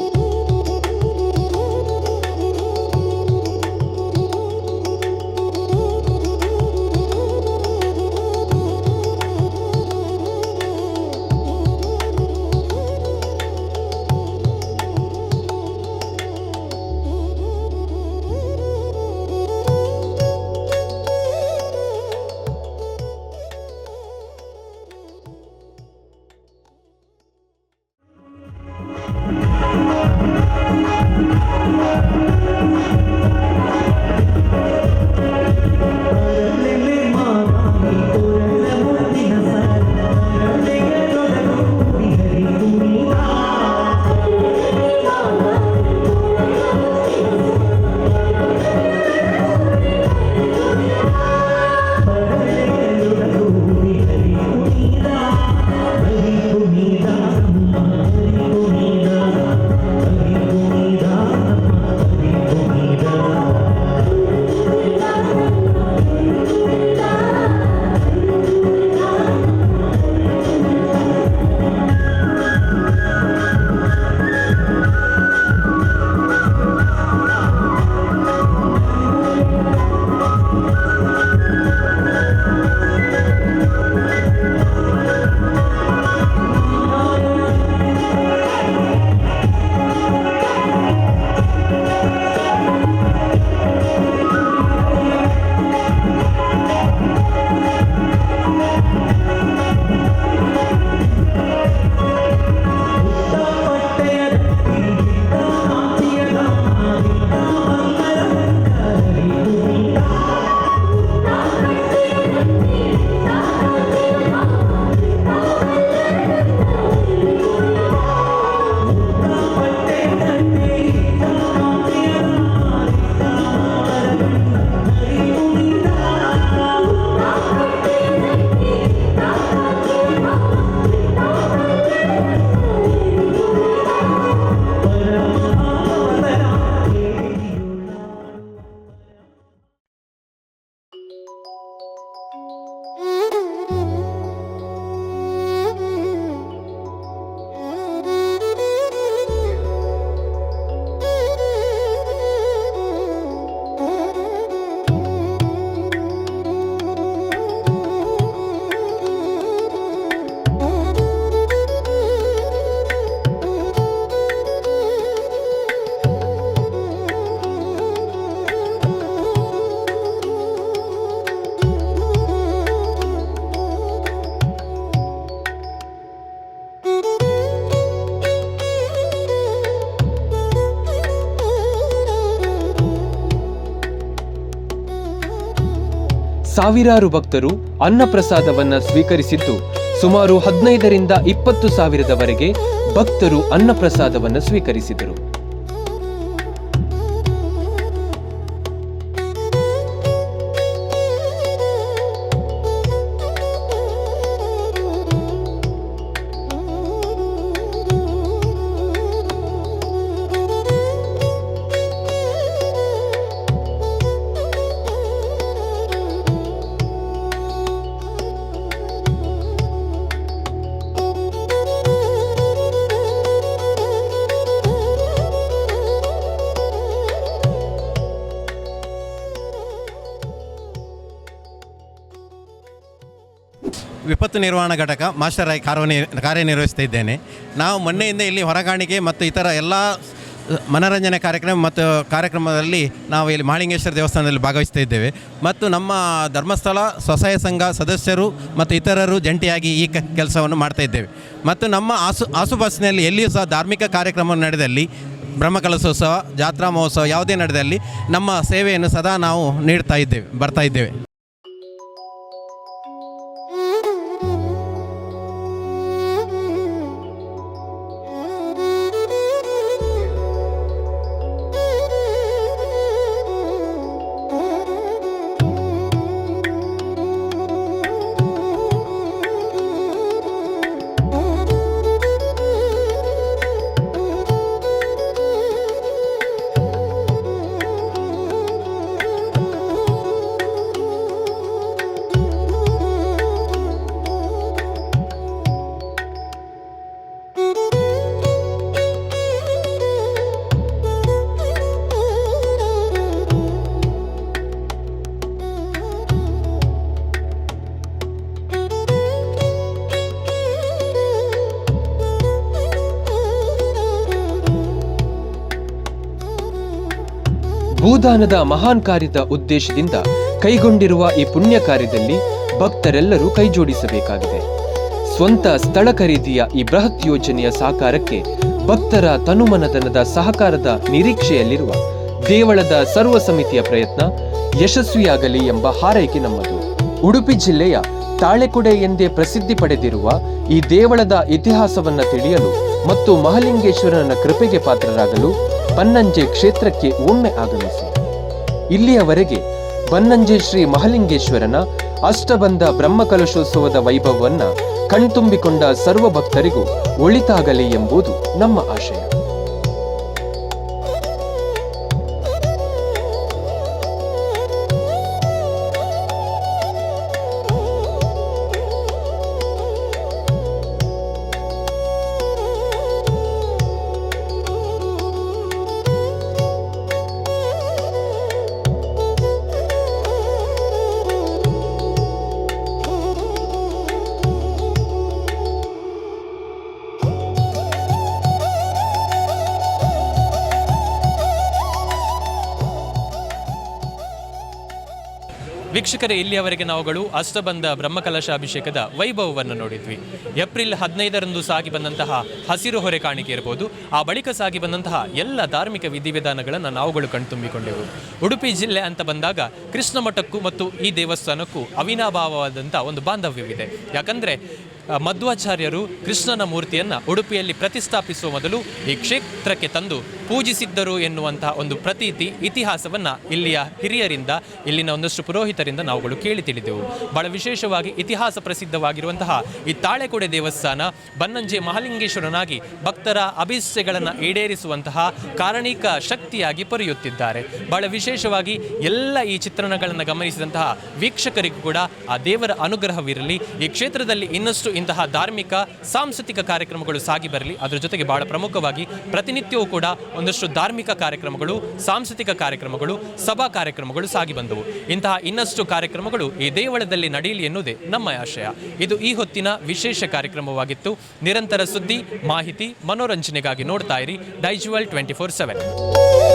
ಸಾವಿರಾರು ಭಕ್ತರು ಅನ್ನಪ್ರಸಾದವನ್ನ ಸ್ವೀಕರಿಸಿದ್ದು ಸುಮಾರು 15ರಿಂದ 20 ಸಾವಿರದವರೆಗೆ ಭಕ್ತರು ಅನ್ನಪ್ರಸಾದವನ್ನು ಸ್ವೀಕರಿಸಿದರು. ವಿಪತ್ತು ನಿರ್ವಹಣಾ ಘಟಕ ಮಾಸ್ಟರ್ ಆಗಿ ಕಾರ್ಯನಿರ್ವಹಿಸ್ತಾ ಇದ್ದೇನೆ. ನಾವು ಮೊನ್ನೆಯಿಂದ ಇಲ್ಲಿ ಹೊರಗಾಣಿಕೆ ಮತ್ತು ಇತರ ಎಲ್ಲ ಮನೋರಂಜನೆ ಕಾರ್ಯಕ್ರಮದಲ್ಲಿ ನಾವು ಇಲ್ಲಿ ಮಹಾಲಿಂಗೇಶ್ವರ ದೇವಸ್ಥಾನದಲ್ಲಿ ಭಾಗವಹಿಸ್ತಾ ಇದ್ದೇವೆ. ಮತ್ತು ನಮ್ಮ ಧರ್ಮಸ್ಥಳ ಸ್ವಸಹಾಯ ಸಂಘ ಸದಸ್ಯರು ಮತ್ತು ಇತರರು ಜಂಟಿಯಾಗಿ ಈ ಕೆಲಸವನ್ನು ಮಾಡ್ತಾ ಇದ್ದೇವೆ. ಮತ್ತು ನಮ್ಮ ಆಸುಪಾಸಿನಲ್ಲಿ ಎಲ್ಲಿಯೂ ಸಹ ಧಾರ್ಮಿಕ ಕಾರ್ಯಕ್ರಮ ನಡೆದಲ್ಲಿ, ಬ್ರಹ್ಮಕಲಶೋತ್ಸವ, ಜಾತ್ರಾ ಮಹೋತ್ಸವ ಯಾವುದೇ ನಡೆದಲ್ಲಿ ನಮ್ಮ ಸೇವೆಯನ್ನು ಸದಾ ನಾವು ಬರ್ತಾ ಇದ್ದೇವೆ. ಭೂದಾನದ ಮಹಾನ್ ಕಾರ್ಯದ ಉದ್ದೇಶದಿಂದ ಕೈಗೊಂಡಿರುವ ಈ ಪುಣ್ಯ ಕಾರ್ಯದಲ್ಲಿ ಭಕ್ತರೆಲ್ಲರೂ ಕೈಜೋಡಿಸಬೇಕಾಗಿದೆ. ಸ್ವಂತ ಸ್ಥಳ ಖರೀದಿಯ ಈ ಬೃಹತ್ ಯೋಜನೆಯ ಸಾಕಾರಕ್ಕೆ ಭಕ್ತರ ತನುಮನಧನದ ಸಹಕಾರದ ನಿರೀಕ್ಷೆಯಲ್ಲಿರುವ ದೇವಳದ ಸರ್ವ ಸಮಿತಿಯ ಪ್ರಯತ್ನ ಯಶಸ್ವಿಯಾಗಲಿ ಎಂಬ ಹಾರೈಕೆ ನಮ್ಮದು. ಉಡುಪಿ ಜಿಲ್ಲೆಯ ತಾಳೆಕೊಡೆ ಎಂದೇ ಪ್ರಸಿದ್ಧಿ ಪಡೆದಿರುವ ಈ ದೇವಳದ ಇತಿಹಾಸವನ್ನ ತಿಳಿಯಲು ಮತ್ತು ಮಹಾಲಿಂಗೇಶ್ವರನ ಕೃಪೆಗೆ ಪಾತ್ರರಾಗಲು ಬನ್ನಂಜೆ ಕ್ಷೇತ್ರಕ್ಕೆ ಒಮ್ಮೆ ಆಗಮಿಸಿ. ಇಲ್ಲಿಯವರೆಗೆ ಬನ್ನಂಜೆ ಶ್ರೀ ಮಹಾಲಿಂಗೇಶ್ವರನ ಅಷ್ಟಬಂಧ ಬ್ರಹ್ಮಕಲಶೋತ್ಸವದ ವೈಭವವನ್ನ ಕಣ್ತುಂಬಿಕೊಂಡ ಸರ್ವ ಭಕ್ತರಿಗೂ ಒಳಿತಾಗಲಿ ಎಂಬುದು ನಮ್ಮ ಆಶಯ. ವೀಕ್ಷಕರೇ, ಇಲ್ಲಿಯವರೆಗೆ ನಾವುಗಳು ಅಷ್ಟಬಂಧ ಬ್ರಹ್ಮಕಲಶಾಭಿಷೇಕದ ವೈಭವವನ್ನು ನೋಡಿದ್ವಿ. ಏಪ್ರಿಲ್ 15ರಂದು ಸಾಗಿ ಬಂದಂತಹ ಹಸಿರು ಹೊರೆ ಕಾಣಿಕೆ ಇರಬಹುದು, ಆ ಬಳಿಕ ಸಾಗಿ ಬಂದಂತಹ ಎಲ್ಲ ಧಾರ್ಮಿಕ ವಿಧಿವಿಧಾನಗಳನ್ನು ನಾವುಗಳು ಕಣ್ತುಂಬಿಕೊಂಡೆವು. ಉಡುಪಿ ಜಿಲ್ಲೆ ಅಂತ ಬಂದಾಗ ಕೃಷ್ಣ ಮಠಕ್ಕೂ ಮತ್ತು ಈ ದೇವಸ್ಥಾನಕ್ಕೂ ಅವಿನಾಭಾವವಾದಂಥ ಒಂದು ಬಾಂಧವ್ಯವಿದೆ. ಯಾಕಂದರೆ ಮಧ್ವಾಚಾರ್ಯರು ಕೃಷ್ಣನ ಮೂರ್ತಿಯನ್ನು ಉಡುಪಿಯಲ್ಲಿ ಪ್ರತಿಷ್ಠಾಪಿಸುವ ಮೊದಲು ಈ ಕ್ಷೇತ್ರಕ್ಕೆ ತಂದು ಪೂಜಿಸಿದ್ದರು ಎನ್ನುವಂತಹ ಒಂದು ಪ್ರತೀತಿ, ಇತಿಹಾಸವನ್ನು ಇಲ್ಲಿಯ ಹಿರಿಯರಿಂದ, ಇಲ್ಲಿನ ಒಂದಷ್ಟು ಪುರೋಹಿತರಿಂದ ನಾವುಗಳು ಕೇಳಿ ತಿಳಿದೆವು. ಬಹಳ ವಿಶೇಷವಾಗಿ ಇತಿಹಾಸ ಪ್ರಸಿದ್ಧವಾಗಿರುವಂತಹ ಈ ತಾಳೆಕೊಡೆ ದೇವಸ್ಥಾನ ಬನ್ನಂಜೆ ಮಹಾಲಿಂಗೇಶ್ವರನಾಗಿ ಭಕ್ತರ ಅಭಿಷ್ಟೆಗಳನ್ನು ಈಡೇರಿಸುವಂತಹ ಕಾರಣಿಕ ಶಕ್ತಿಯಾಗಿ ಪೊರೆಯುತ್ತಿದ್ದಾರೆ. ಬಹಳ ವಿಶೇಷವಾಗಿ ಎಲ್ಲ ಈ ಚಿತ್ರಣಗಳನ್ನು ಗಮನಿಸಿದಂತಹ ವೀಕ್ಷಕರಿಗೂ ಕೂಡ ಆ ದೇವರ ಅನುಗ್ರಹವಿರಲಿ. ಈ ಕ್ಷೇತ್ರದಲ್ಲಿ ಇನ್ನಷ್ಟು ಇಂತಹ ಧಾರ್ಮಿಕ ಸಾಂಸ್ಕೃತಿಕ ಕಾರ್ಯಕ್ರಮಗಳು ಸಾಗಿ ಬರಲಿ. ಅದರ ಜೊತೆಗೆ ಬಹಳ ಪ್ರಮುಖವಾಗಿ ಪ್ರತಿನಿತ್ಯವೂ ಕೂಡ ಒಂದಷ್ಟು ಧಾರ್ಮಿಕ ಕಾರ್ಯಕ್ರಮಗಳು, ಸಾಂಸ್ಕೃತಿಕ ಕಾರ್ಯಕ್ರಮಗಳು, ಸಭಾ ಕಾರ್ಯಕ್ರಮಗಳು ಸಾಗಿ ಬಂದವು. ಇಂತಹ ಇನ್ನಷ್ಟು ಕಾರ್ಯಕ್ರಮಗಳು ಈ ದೇವಳದಲ್ಲಿ ನಡೆಯಲಿ ಎನ್ನುವುದೇ ನಮ್ಮ ಆಶಯ. ಇದು ಈ ಹೊತ್ತಿನ ವಿಶೇಷ ಕಾರ್ಯಕ್ರಮವಾಗಿತ್ತು. ನಿರಂತರ ಸುದ್ದಿ, ಮಾಹಿತಿ, ಮನೋರಂಜನೆಗಾಗಿ ನೋಡ್ತಾ ಇರಿ ಡೈಜುವಲ್ 24/7.